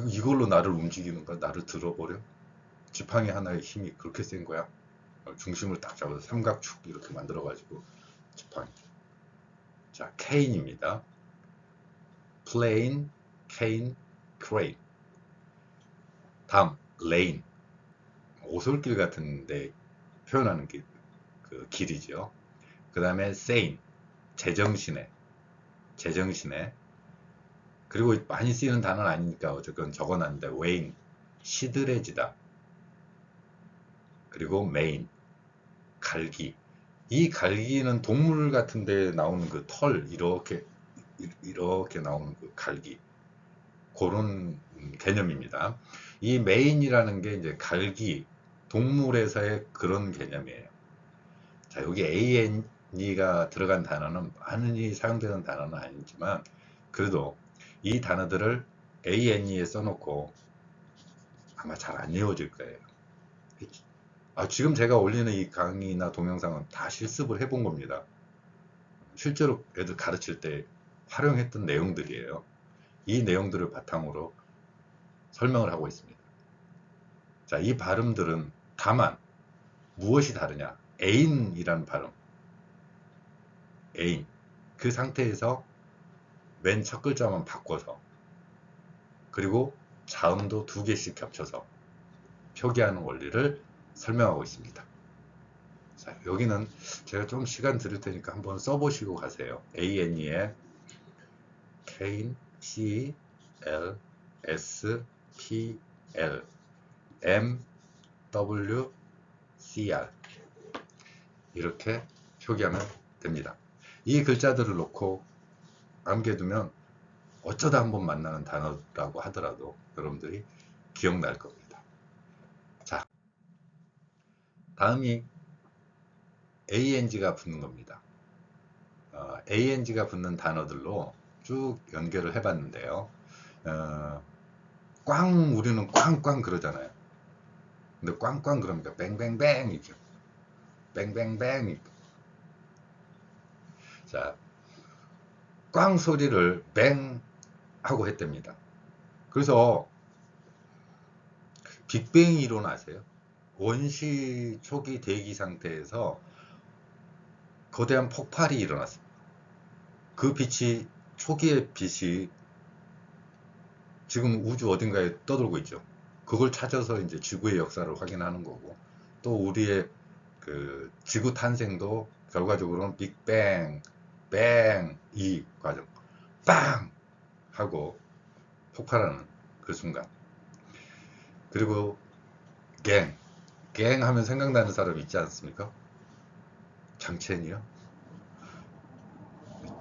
이걸로 나를 움직이는 거야? 나를 들어버려? 지팡이 하나의 힘이 그렇게 센 거야? 중심을 딱 잡아서 삼각축 이렇게 만들어 가지고 지팡이. 자, 케인입니다. plane, cane, crane. 다음 lane. 오솔길 같은데 표현하는 그 길이죠. 그 다음에 sane, 제정신에. 그리고 많이 쓰이는 단어는 아니니까 어쨌건 적어놨는데 wane, 시들해지다. 그리고 mane, 갈기. 이 갈기는 동물 같은 데 나오는 그 털 이렇게 나오는 그 갈기, 그런 개념입니다. 이 메인이라는 게 이제 갈기, 동물에서의 그런 개념이에요. 자, 여기 ANE가 들어간 단어는 많이 사용되는 단어는 아니지만 그래도 이 단어들을 ANE에 써놓고 아마 잘 안 외워질 거예요. 지금 제가 올리는 이 강의나 동영상은 다 실습을 해본 겁니다. 실제로 애들 가르칠 때 활용했던 내용들이에요. 이 내용들을 바탕으로 설명을 하고 있습니다. 자, 이 발음들은 다만 무엇이 다르냐? 애인이라는 발음. 애인. 그 상태에서 맨 첫 글자만 바꿔서, 그리고 자음도 2개씩 겹쳐서 표기하는 원리를 설명하고 있습니다. 자, 여기는 제가 좀 시간 드릴 테니까 한번 써보시고 가세요. ANE에 K, C, L, S, P, L, M, W, C, R 이렇게 표기하면 됩니다. 이 글자들을 놓고 암기해두면 어쩌다 한번 만나는 단어라고 하더라도 여러분들이 기억날 겁니다. 자, 다음이 ANG가 붙는 겁니다. ANG가 붙는 단어들로 쭉 연결을 해봤는데요. 꽝, 우리는 꽝꽝 그러잖아요. 근데 꽝꽝 그럽니까? 뱅뱅뱅 이죠. 뱅뱅뱅 이죠. 자, 꽝 소리를 뱅 하고 했답니다. 그래서 빅뱅 이론 아세요? 원시 초기 대기 상태에서 거대한 폭발이 일어났습니다. 그 빛이, 초기의 빛이 지금 우주 어딘가에 떠돌고 있죠. 그걸 찾아서 이제 지구의 역사를 확인하는 거고, 또 우리의 그 지구 탄생도 결과적으로는 빅뱅, 뱅, 이 과정, 빵! 하고 폭발하는 그 순간. 그리고 갱 하면 생각나는 사람 있지 않습니까? 장첸이요?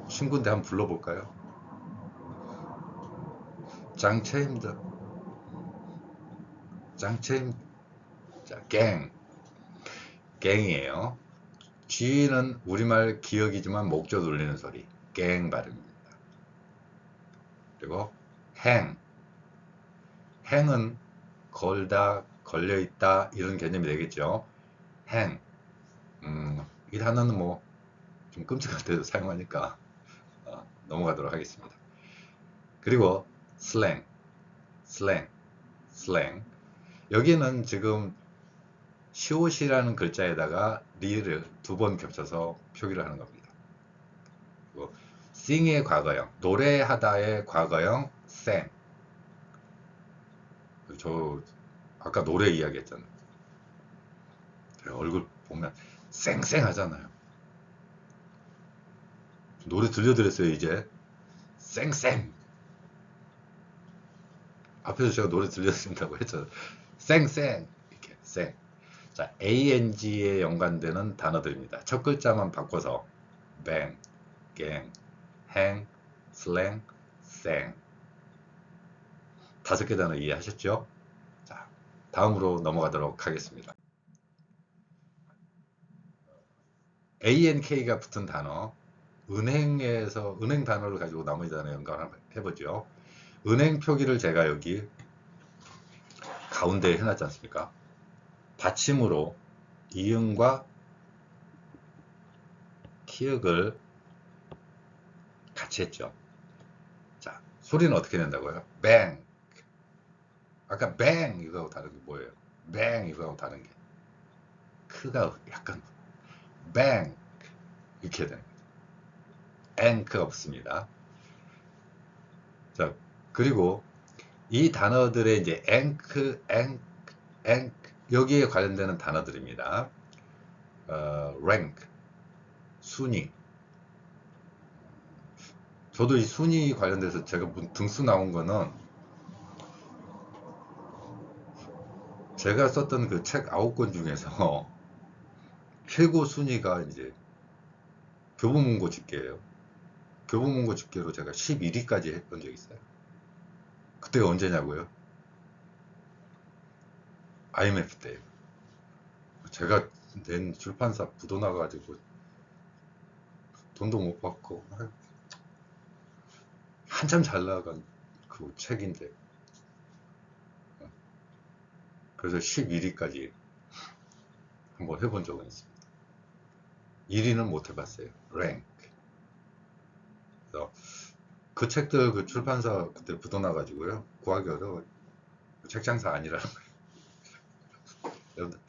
친구인데 한번 불러볼까요? 장첸입니다. 장첸. 자, 갱이에요. G는 우리말 기억이지만 목젖 울리는 소리, 갱 발음입니다. 그리고 행은 걸다, 걸려있다 이런 개념이 되겠죠. 행. 이 단어는 뭐 좀 끔찍할 때도 사용하니까 넘어가도록 하겠습니다. 그리고 슬랭. 여기는 지금 시옷이라는 글자에다가 리를 2번 겹쳐서 표기를 하는 겁니다. 그리고 sing의 과거형, 노래하다의 과거형 sang. 저 아까 노래 이야기 했잖아요. 얼굴 보면 쌩쌩하잖아요. 노래 들려드렸어요. 이제 쌩쌩. 앞에서 제가 노래 들려드린다고 했잖아요. 쌩쌩 이렇게 쌩. 자, ANG에 연관되는 단어들입니다. 첫 글자만 바꿔서 bang, gang, hang, slang, sang. 5개 단어 이해하셨죠? 자, 다음으로 넘어가도록 하겠습니다. ANK가 붙은 단어, 은행에서 은행 단어를 가지고 나머지 단어 연관을 해보죠. 은행 표기를 제가 여기 가운데에 해놨지 않습니까? 받침으로 이응과 키읔을 같이 했죠. 자, 소리는 어떻게 낸다고요? 뱅. 아까 뱅 이거하고 다른 게 뭐예요? 뱅 이거하고 다른 게 크가 약간 뱅 이렇게 되는 거죠. 앵크가 없습니다. 자, 그리고 이 단어들의 이제 앵크, 여기에 관련되는 단어들입니다. rank, 순위. 저도 이 순위 관련돼서 제가 등수 나온 거는 제가 썼던 그 책 9권 중에서 최고 순위가 이제 교보문고 집계예요. 교보문고 집계로 제가 11위까지 했던 적이 있어요. 그때가 언제냐고요? IMF 때. 제가 낸 출판사 부도 나가지고 돈도 못 받고 한참 잘 나간 그 책인데, 그래서 11위까지 한번 해본 적은 있습니다. 1위는 못 해봤어요. 랭크. 그래서 그 책들 그 출판사 그때 부도 나가지고요, 구하기 어려워. 책 장사 아니라는 거예요. 여러분들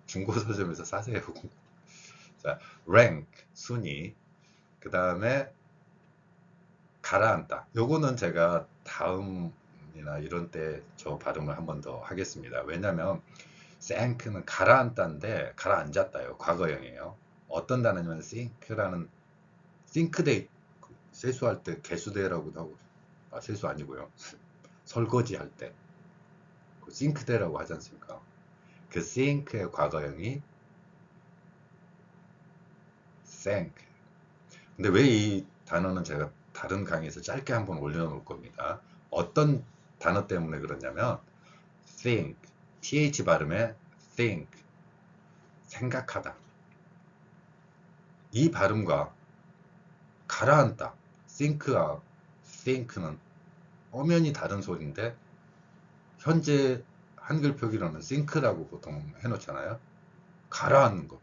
중고 서점에서 사세요. 자, 랭크 순위. 그 다음에 가라앉다. 요거는 제가 다음이나 이런 때 저 발음을 한 번 더 하겠습니다. 왜냐면 sink는 가라앉다인데 가라앉았다요. 과거형이에요. 어떤 단어냐면 sink라는 싱크대 세수할 때 개수대라고도 하고, 세수 아니고요. 설거지 할 때 그 싱크대라고 하지 않습니까? 그 sink의 과거형이 sank. 근데 왜 이 단어는 제가 다른 강의에서 짧게 한번 올려놓을 겁니다. 어떤 단어 때문에 그러냐면 think, th 발음에 think, 생각하다. 이 발음과 가라앉다, think와 think는 엄연히 다른 소리인데 현재 한글 표기로는 think라고 보통 해놓잖아요. 가라앉는 거.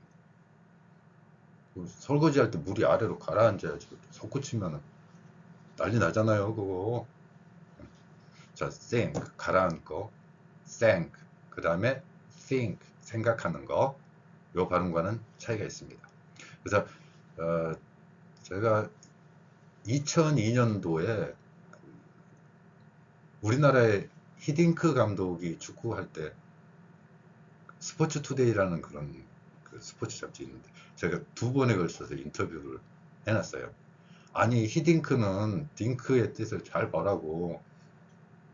설거지 할 때 물이 아래로 가라앉아야지. 솟구치면 난리 나잖아요, 그거. 자, think, 가라앉고, think, 그 다음에 think, 생각하는 거. 요 발음과는 차이가 있습니다. 그래서 제가 2002년도에 우리나라의 히딩크 감독이 축구할 때 스포츠 투데이라는 그런 그 스포츠 잡지 있는데 제가 2번에 걸쳐서 인터뷰를 해놨어요. 아니 히딩크는 딩크의 뜻을 잘 보라고.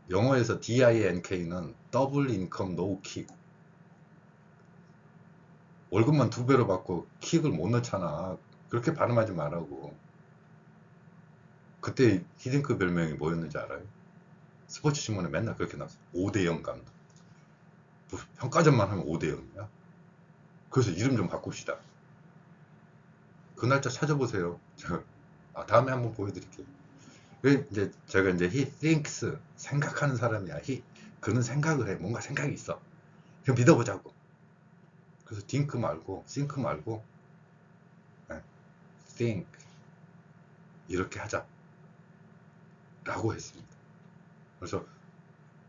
영어에서 DINK는 더블 인컴 노 킥. 월급만 2배로 받고 킥을 못 넣잖아. 그렇게 발음하지 말라고. 그때 히딩크 별명이 뭐였는지 알아요? 스포츠 신문에 맨날 그렇게 나왔어. 5대0 감독. 평가전만 하면 5대0이야. 그래서 이름 좀 바꿉시다. 그 날짜 찾아보세요. 다음에 한번 보여드릴게요. 이제 제가 이제 he thinks, 생각하는 사람이야. 그는 생각을 해. 뭔가 생각이 있어. 그럼 믿어보자고. 그래서 think 말고 think 이렇게 하자 라고 했습니다. 그래서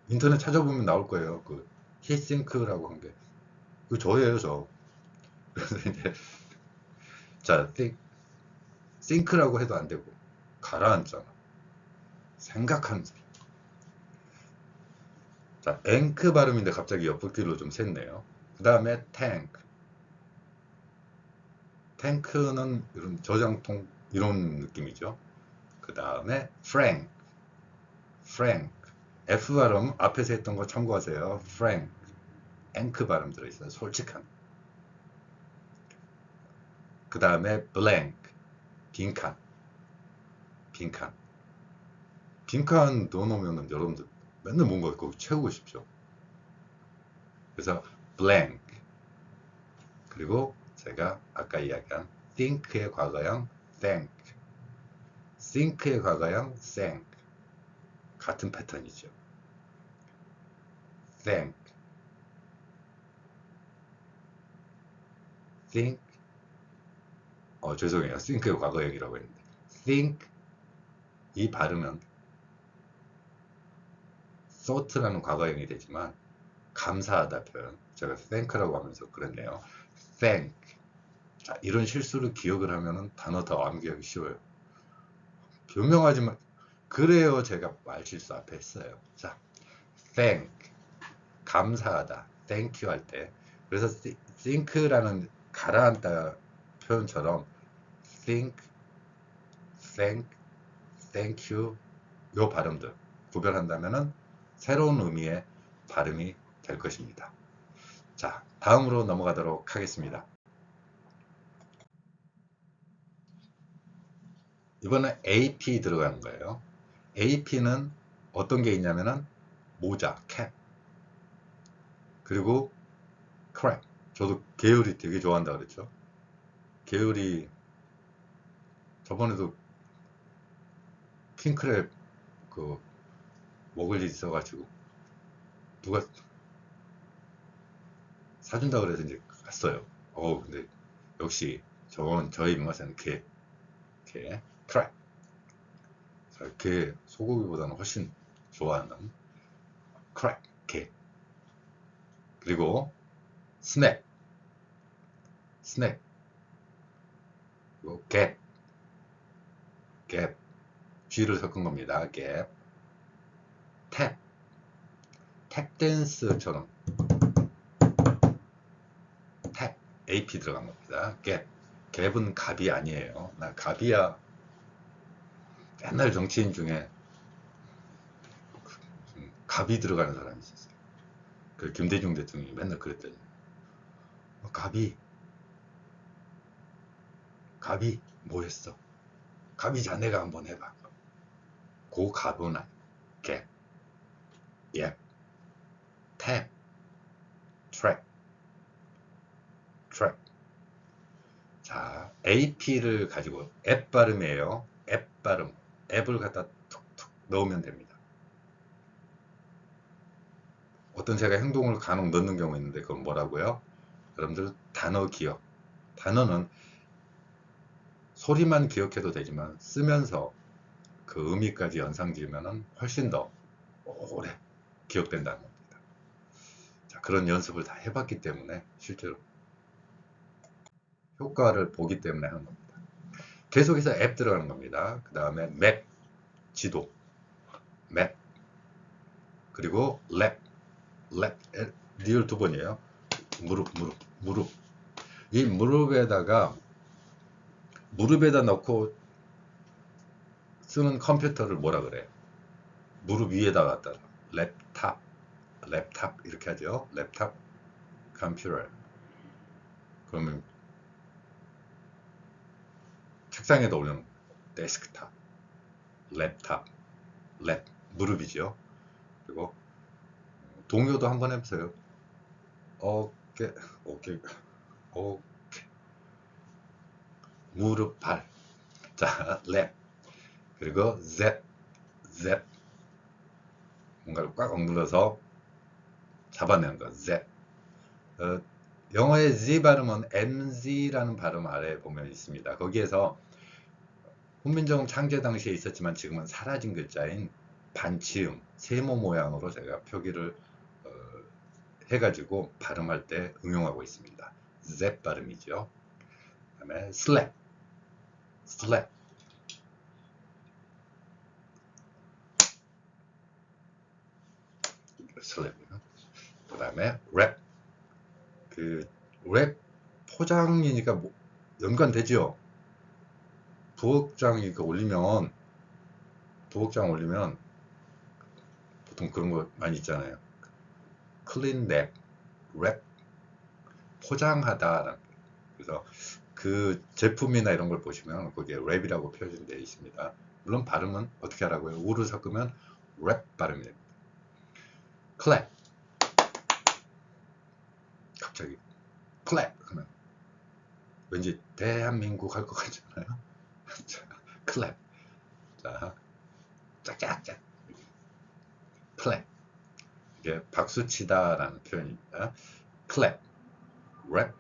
인터넷 찾아보면 나올 거예요. 그 he think라고 한 게. 그 저예요, 저. 그래서 이제 자, think라고 해도 안 되고 가라앉잖아. 생각하는 사람. 자, 앵크 발음인데 갑자기 옆을길로 좀 샜네요. 그 다음에 tank. 탱크는 이런 저장통 이런 느낌이죠. 그 다음에 frank. F 발음 앞에서 했던 거 참고하세요. frank. 앵크 발음 들어있어요. 솔직한. 그 다음에 blank. 빈칸. 빈칸 넣어놓으면 여러분들 맨날 뭔가 거기 채우고 싶죠. 그래서 blank. 그리고 제가 아까 이야기한 think의 과거형 think. think의 과거형 think. 같은 패턴이죠. think. 죄송해요. think의 과거형이라고 했는데 think 이 발음은 thought라는 과거형이 되지만 감사하다 표현 제가 thank라고 하면서 그랬네요. thank. 자, 이런 실수를 기억을 하면은 단어 더 암기하기 쉬워요. 변명하지만 그래요. 제가 말실수 앞에 했어요. 자, thank 감사하다 thank you 할 때 그래서 think라는 가라앉다 표현처럼 think, thank, thank you 요 발음들 구별한다면은 새로운 의미의 발음이 될 것입니다. 자, 다음으로 넘어가도록 하겠습니다. 이번에 AP 들어가는 거예요. AP는 어떤 게 있냐면은 모자, 캡, 그리고 크랩. 저도 게으리 되게 좋아한다 그랬죠. 게으리 저번에도 킹크랩 그 먹을 일 있어가지고 누가 사준다 그래서 이제 갔어요. 근데 역시 저희 입맛에는 게 크랩. 게 소고기보다는 훨씬 좋아하는 크랩, 게. 그리고 스낵, 그리고 갭, G를 섞은 겁니다. 갭. 탭. 탭댄스처럼 탭. AP 들어간 겁니다. 갭. 갭은 갑이 아니에요. 나 갑이야. 옛날 정치인 중에 갑이 들어가는 사람이 있었어요. 그 김대중 대통령이 맨날 그랬더니 갑이 뭐 했어? 갑이 자네가 한번 해봐. 고 갑은 갭, 예, 탭, 트랙. 자, AP를 가지고 앱 발음이에요. 앱 발음. 앱을 갖다 툭툭 넣으면 됩니다. 어떤 제가 행동을 간혹 넣는 경우 있는데 그건 뭐라고요? 여러분들 단어 기억. 단어는 소리만 기억해도 되지만 쓰면서 그 의미까지 연상지으면 훨씬 더 오래 기억된다는 겁니다. 자, 그런 연습을 다 해봤기 때문에 실제로 효과를 보기 때문에 하는 겁니다. 계속해서 앱 들어가는 겁니다. 그 다음에 맵, 지도, 맵, 그리고 랩, 리을 두 번이에요. 무릎. 이 무릎에다 넣고 쓰는 컴퓨터를 뭐라 그래요? 무릎 위에다 갖다 랩탑 이렇게 하죠. 랩탑 컴퓨터. 그러면 책상에다 올려놓은 데스크탑, 랩탑, 무릎이죠. 그리고 동요도 한번 해보세요. 어깨, 무릎, 발. 자, 랩. 그리고 zet. 뭔가를 꽉 억눌러서 잡아내는 거. zet. 영어의 Z 발음은 MZ라는 발음 아래에 보면 있습니다. 거기에서 훈민정음 창제 당시에 있었지만 지금은 사라진 글자인 반치음, 세모 모양으로 제가 표기를 해가지고 발음할 때 응용하고 있습니다. Z 발음이죠. 그 다음에 slap. 그 다음에 랩. 랩 포장이니까 연관되죠. 부엌장 올리면 보통 그런 거 많이 있잖아요. 클린 랩, 포장하다. 그래서 그 제품이나 이런 걸 보시면 거기에 랩이라고 표현되어 있습니다. 물론 발음은 어떻게 하라고요? 우를 섞으면 랩 발음이 됩니다. 클랩. 갑자기 클랩 하면 왠지 대한민국 할 것 같잖아요. 클랩. 자, 짝짝짝. 클랩. 이게 박수치다라는 표현입니다. 클랩, 랩,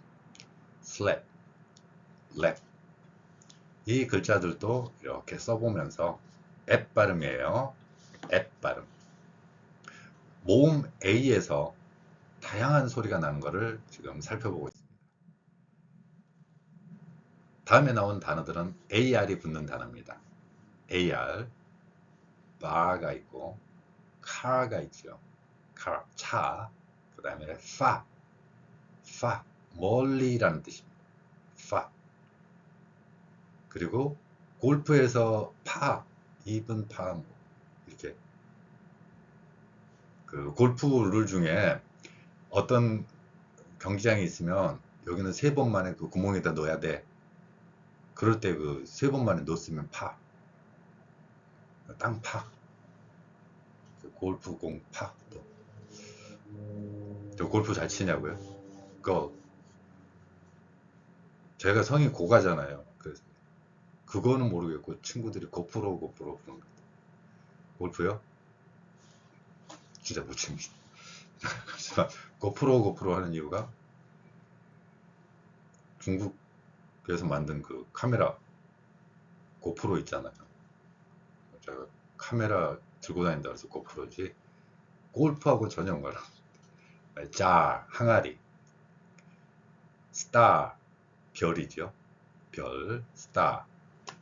슬랩, 랩. 이 글자들도 이렇게 써보면서 앱 발음이에요. 앱 발음. 모음 A에서 다양한 소리가 나는 것을 지금 살펴보고 있습니다. 다음에 나온 단어들은 AR이 붙는 단어입니다. AR, 바가 있고 car가 있죠. car, 차. 그 다음에 far, 멀리라는 뜻입니다. far. 그리고 골프에서 이분 파, 이렇게 그 골프 룰 중에 어떤 경기장이 있으면 여기는 3번 만에 그 구멍에다 넣어야 돼. 그럴 때 그 3번 만에 넣었으면 땅파. 골프공 파. 저 골프 잘 치냐고요? 제가 성이 고가잖아요. 그거는 모르겠고 친구들이 고프로 부르는 거. 골프요? 진짜 못 칩니다. 하지만 고프로 하는 이유가 중국에서 만든 그 카메라 고프로 있잖아요. 제가 카메라 들고 다닌다 그래서 고프로지 골프하고 전혀 연관을. 자, 항아리. 스타, 별이죠. 별, 스타.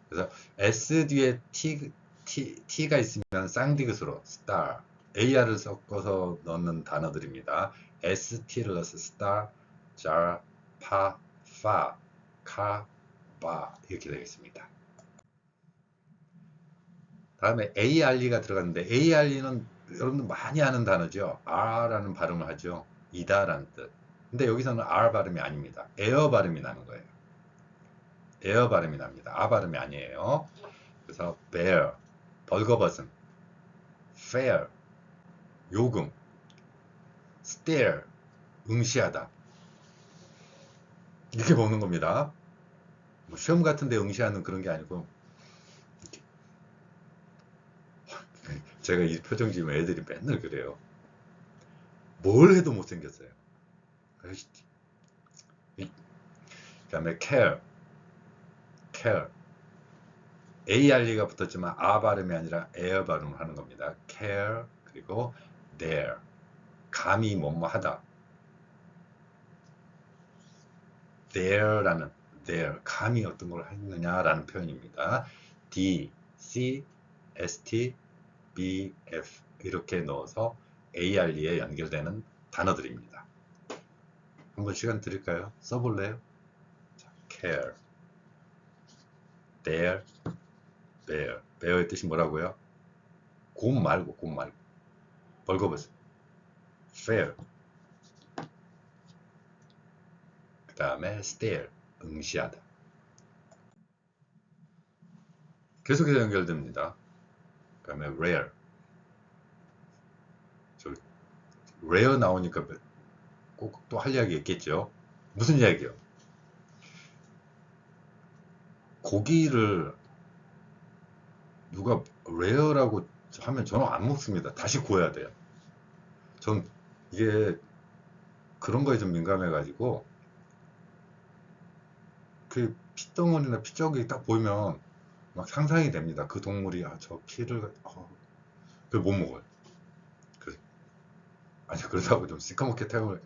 그래서 S 뒤에 T T가 있으면 쌍디귿으로 star, AR을 섞어서 넣는 단어들입니다. ST를 넣어서 star, jar, pa, fa, ka, ba 이렇게 되겠습니다. 다음에 ARE가 들어갔는데 ARE는 여러분들 많이 아는 단어죠. R라는 발음을 하죠. 이다라는 뜻. 근데 여기서는 R 발음이 아닙니다. 에어 발음이 나는 거예요. 에어 발음이 납니다. 아 발음이 아니에요. 그래서 bear, 벌거벗음, fair, 요금, stare, 응시하다. 이렇게 보는 겁니다. 뭐 시험 같은데 응시하는 그런 게 아니고, 제가 이 표정 지으면 애들이 맨날 그래요. 뭘 해도 못생겼어요. 그 다음에 care, ARE가 붙었지만 아 발음이 아니라 에어 발음을 하는 겁니다. care, 그리고 dare, 감히 뭐뭐 하다. dare라는 dare, 감히 어떤 걸 했느냐라는 표현입니다. D, C, S, T, B, F 이렇게 넣어서 ARE에 연결되는 단어들입니다. 한번 시간 드릴까요? 써볼래요? 자, care, dare, bear. bear의 뜻이 뭐라고요? 곰 말고 벌거벗음. fair. 그 다음에 stare, 응시하다. 계속해서 연결됩니다. 그 다음에 rare. rare 나오니까 꼭 또 할 이야기 있겠죠. 무슨 이야기요? 고기를 누가 rare라고 하면 저는 안 먹습니다. 다시 구워야 돼요. 전 이게 그런 거에 좀 민감해가지고 그 피덩어리나 피자국이 딱 보이면 막 상상이 됩니다. 그 동물이 저 피를 그걸 못 먹어요. 아니 그렇다고 좀 시커멓게 태우면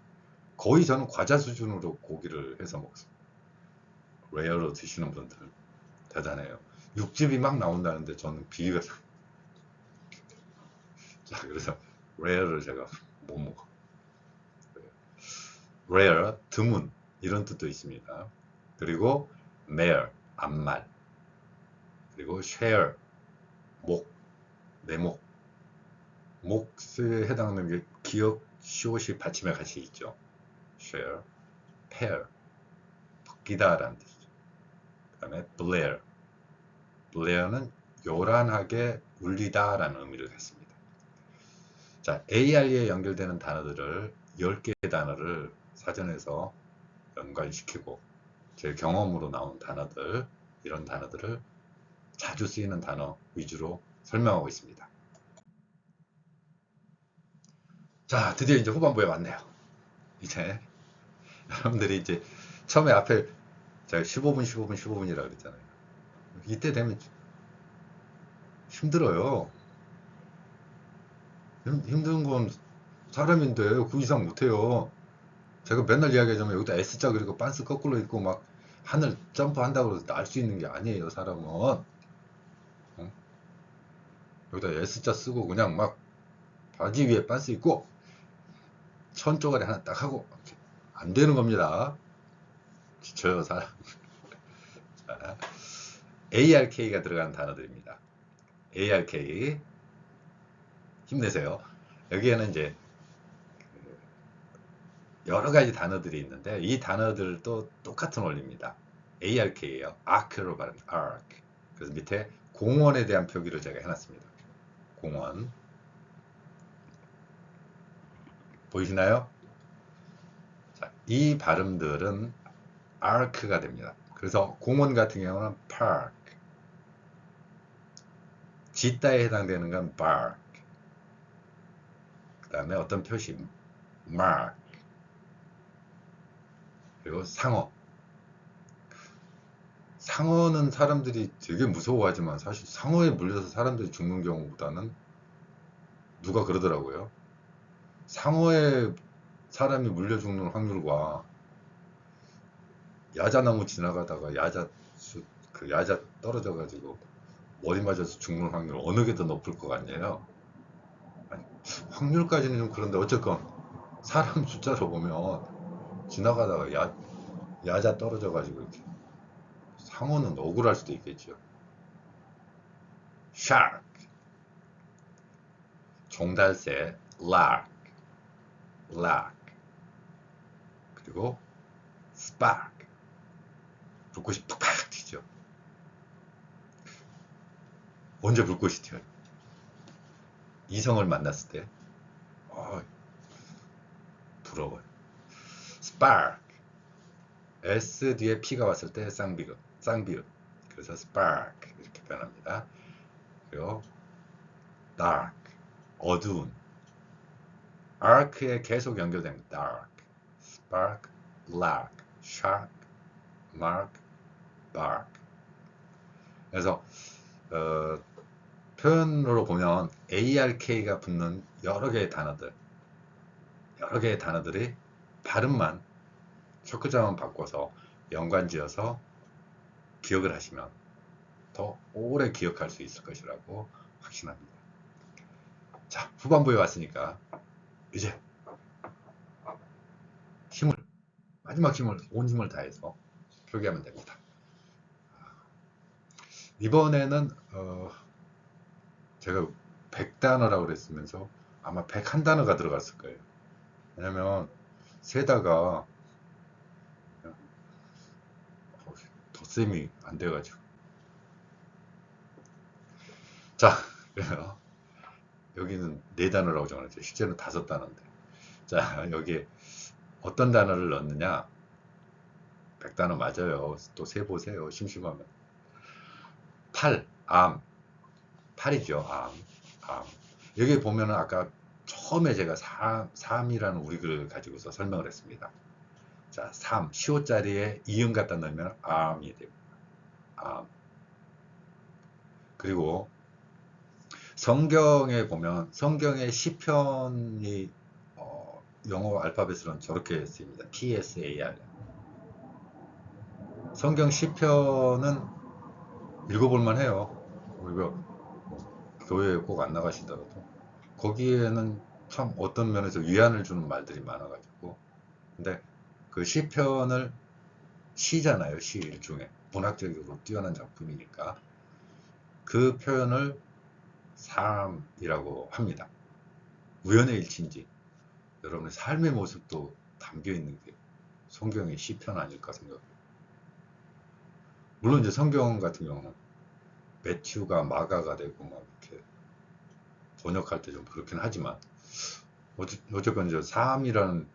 거의 저는 과자 수준으로 고기를 해서 먹습니다. 레어로 드시는 분들 대단해요. 육즙이 막 나온다는데 저는 비위가 자 그래서 레어를 제가 못 먹어. 레어 드문 이런 뜻도 있습니다. 그리고 mare 앞말, 그리고 share 목, 내목, 몫에 해당하는 게 기억 시옷이 받침에 같이 있죠. share, pair 벗기다라는 뜻이죠. 그 다음에 blare, blare는 요란하게 울리다라는 의미를 갖습니다. 자, ARE에 연결되는 단어들을 10개의 단어를 사전에서 연관시키고 제 경험으로 나온 단어들, 이런 단어들을 자주 쓰이는 단어 위주로 설명하고 있습니다. 자, 드디어 이제 후반부에 왔네요. 이제 여러분들이 이제 처음에 앞에 제가 15분이라고 그랬잖아요. 이때 되면 힘들어요. 힘든 건 사람인데 그 이상 못해요. 제가 맨날 이야기하자면 여기다 S자 그리고 빤스 거꾸로 입고 막 하늘 점프한다고 해서 날 수 있는 게 아니에요. 사람은 여기다 S자 쓰고 그냥 막 바지 위에 빤스 입고 천 쪼가리 하나 딱 하고 안 되는 겁니다. 지쳐요 사람. ARK가 들어가는 단어들입니다. ARK 힘내세요. 여기에는 이제 여러 가지 단어들이 있는데 이 단어들도 똑같은 원리입니다. ARK예요. ARC로 발음합니다. ARC. 그래서 밑에 공원에 대한 표기를 제가 해놨습니다. 공원 보이시나요? 자, 이 발음들은 ARC가 됩니다. 그래서 공원 같은 경우는 park, 짓다에 해당되는 건 bark, 그 다음에 어떤 표시 mark, 그리고 상어. 상어는 사람들이 되게 무서워하지만 사실 상어에 물려서 사람들이 죽는 경우보다는 누가 그러더라고요. 상어에 사람이 물려 죽는 확률과 야자나무 지나가다가 야자 떨어져 가지고 머리 맞아서 죽는 확률 어느 게 더 높을 것 같냐요? 아니, 확률까지는 좀 그런데 어쨌건 사람 숫자로 보면 지나가다가 야자 떨어져가지고 이렇게 상어는 억울할 수도 있겠죠. shark, 종달새 lark, lark, 그리고 spark, 불꽃이 푹팍 튀죠. 언제 불꽃이 튀어요? 이성을 만났을 때. 부러워요. spark, S 뒤에 P가 왔을 때 쌍비읍, 그래서 spark 이렇게 표현합니다. 그리고 dark, 어두운, arc에 계속 연결됩니다. dark, spark, lark, shark, mark, bark. 그래서 표현으로 보면 ARK가 붙는 여러 개의 단어들이 발음만 첫 글자만 바꿔서 연관지어서 기억을 하시면 더 오래 기억할 수 있을 것이라고 확신합니다. 자, 후반부에 왔으니까 이제 마지막 힘을, 온 힘을 다해서 표기하면 됩니다. 이번에는 제가 100단어라고 그랬으면서 아마 101단어가 들어갔을 거예요. 왜냐면 세다가 덧셈이 안 돼가지고. 자, 그래요. 여기는 4단어라고 정했죠. 실제로는 5단어인데. 자, 여기에 어떤 단어를 넣느냐? 100단어 맞아요. 또 세보세요. 심심하면. 팔이죠. 암. 여기 보면은 아까 처음에 제가 3이라는 우리 글을 가지고서 설명을 했습니다. 자, 3, 시옷자리에 이음 갖다 넣으면 암이 됩니다. 암. 그리고 성경에 보면 성경의 시편이 영어 알파벳으로는 저렇게 쓰입니다. PSAR. 성경 시편은 읽어볼만 해요. 우리가 교회에 꼭 안 나가시더라도 거기에는 참 어떤 면에서 위안을 주는 말들이 많아가지고. 근데 그 시편을 시잖아요. 시 일종의 문학적으로 뛰어난 작품이니까 그 표현을 삶이라고 합니다. 우연의 일치인지 여러분의 삶의 모습도 담겨 있는 게 성경의 시편 아닐까 생각해요. 물론 이제 성경 같은 경우는 매튜가 마가가 되고 막 이렇게 번역할 때 좀 그렇긴 하지만 어쨌건 이제 삶이라는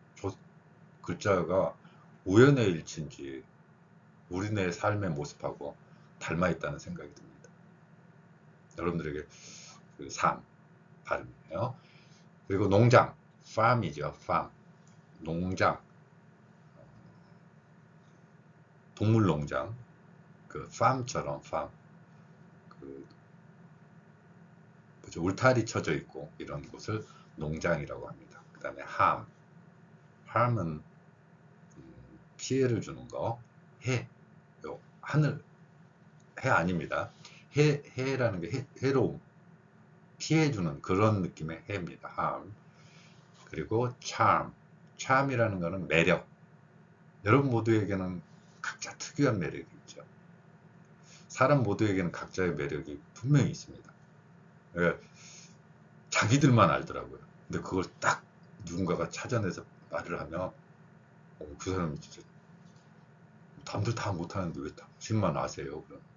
글자가 우연의 일치인지 우리네 삶의 모습하고 닮아 있다는 생각이 듭니다. 여러분들에게 그 삶 발음이에요. 그리고 농장, farm이죠. farm. 농장, 동물 농장, 그 farm처럼 farm. 그 뭐죠? 울타리 쳐져 있고 이런 곳을 농장이라고 합니다. 그 다음에 harm은 피해를 주는 거, 하늘, 해 아닙니다. 해라는 게 해로움, 피해주는 그런 느낌의 해입니다. harm. 그리고 charm이라는 거는 매력. 여러분 모두에게는 각자 특유한 매력이 있죠. 사람 모두에게는 각자의 매력이 분명히 있습니다. 그러니까 자기들만 알더라고요. 근데 그걸 딱 누군가가 찾아내서 말을 하면 그 사람이 진짜 남들 다 못하는데 왜 당신만 아세요? 그러는데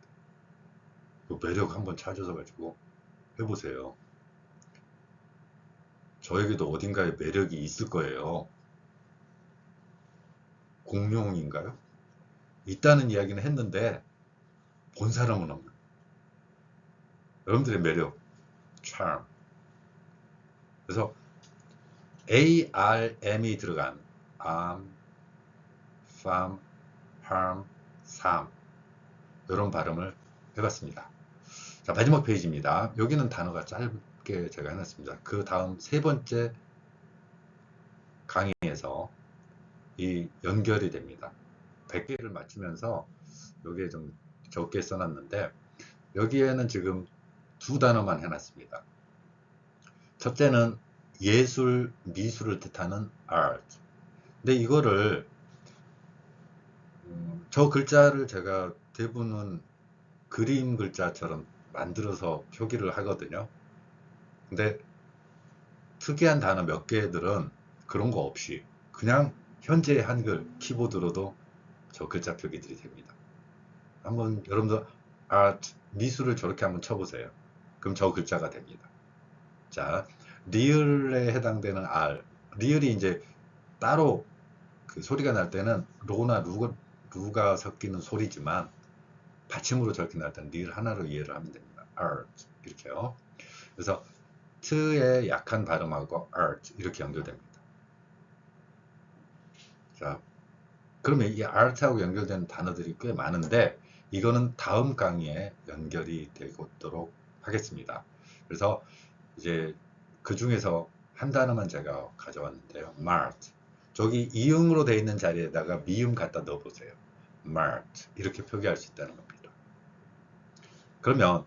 그 매력 한번 찾아서 가지고 해보세요. 저에게도 어딘가에 매력이 있을 거예요. 공룡인가요? 있다는 이야기는 했는데 본 사람은 없는. 여러분들의 매력, charm. 그래서 ARM이 들어간 arm, farm, harm, 삶 이런 발음을 해봤습니다. 자, 마지막 페이지입니다. 여기는 단어가 짧게 제가 해놨습니다. 그 다음 3번째 강의에서 이 연결이 됩니다. 100개를 맞추면서 여기에 좀 적게 써놨는데 여기에는 지금 두 단어만 해놨습니다. 첫째는 예술, 미술을 뜻하는 art. 근데 이거를 저 글자를 제가 대부분은 그림 글자처럼 만들어서 표기를 하거든요. 근데 특이한 단어 몇 개들은 그런 거 없이 그냥 현재의 한글 키보드로도 저 글자 표기들이 됩니다. 한번 여러분들 art, 미술을 저렇게 한번 쳐보세요. 그럼 저 글자가 됩니다. 자, 리을에 해당되는 R, 리을이 이제 따로 그 소리가 날 때는 로나 루가 섞이는 소리지만 받침으로 저렇게 날 때는 리을 하나로 이해를 하면 됩니다. art 이렇게요. 그래서 트의 약한 발음하고 art 이렇게 연결됩니다. 자, 그러면 이 art하고 연결되는 단어들이 꽤 많은데 이거는 다음 강의에 연결이 되도록 하겠습니다. 그래서 이제 그 중에서 한 단어만 제가 가져왔는데요. mart. 저기 이응으로 되어 있는 자리에다가 미음 갖다 넣어 보세요. mart. 이렇게 표기할 수 있다는 겁니다. 그러면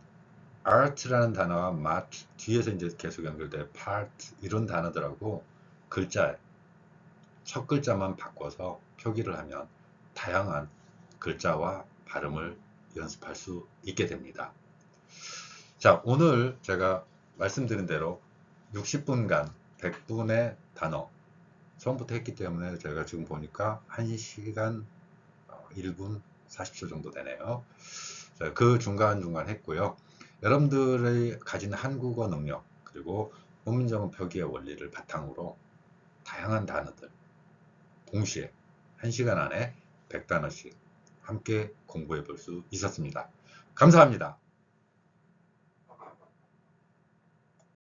art라는 단어와 mart 뒤에서 이제 계속 연결돼 part 이런 단어들하고 글자 첫 글자만 바꿔서 표기를 하면 다양한 글자와 발음을 연습할 수 있게 됩니다. 자, 오늘 제가 말씀드린 대로 60분간 100분의 단어 처음부터 했기 때문에 제가 지금 보니까 1시간 1분 40초 정도 되네요. 자, 그 중간중간 했고요. 여러분들의 가진 한국어 능력 그리고 문문정음 표기의 원리를 바탕으로 다양한 단어들 동시에 1시간 안에 100단어씩 함께 공부해 볼 수 있었습니다. 감사합니다.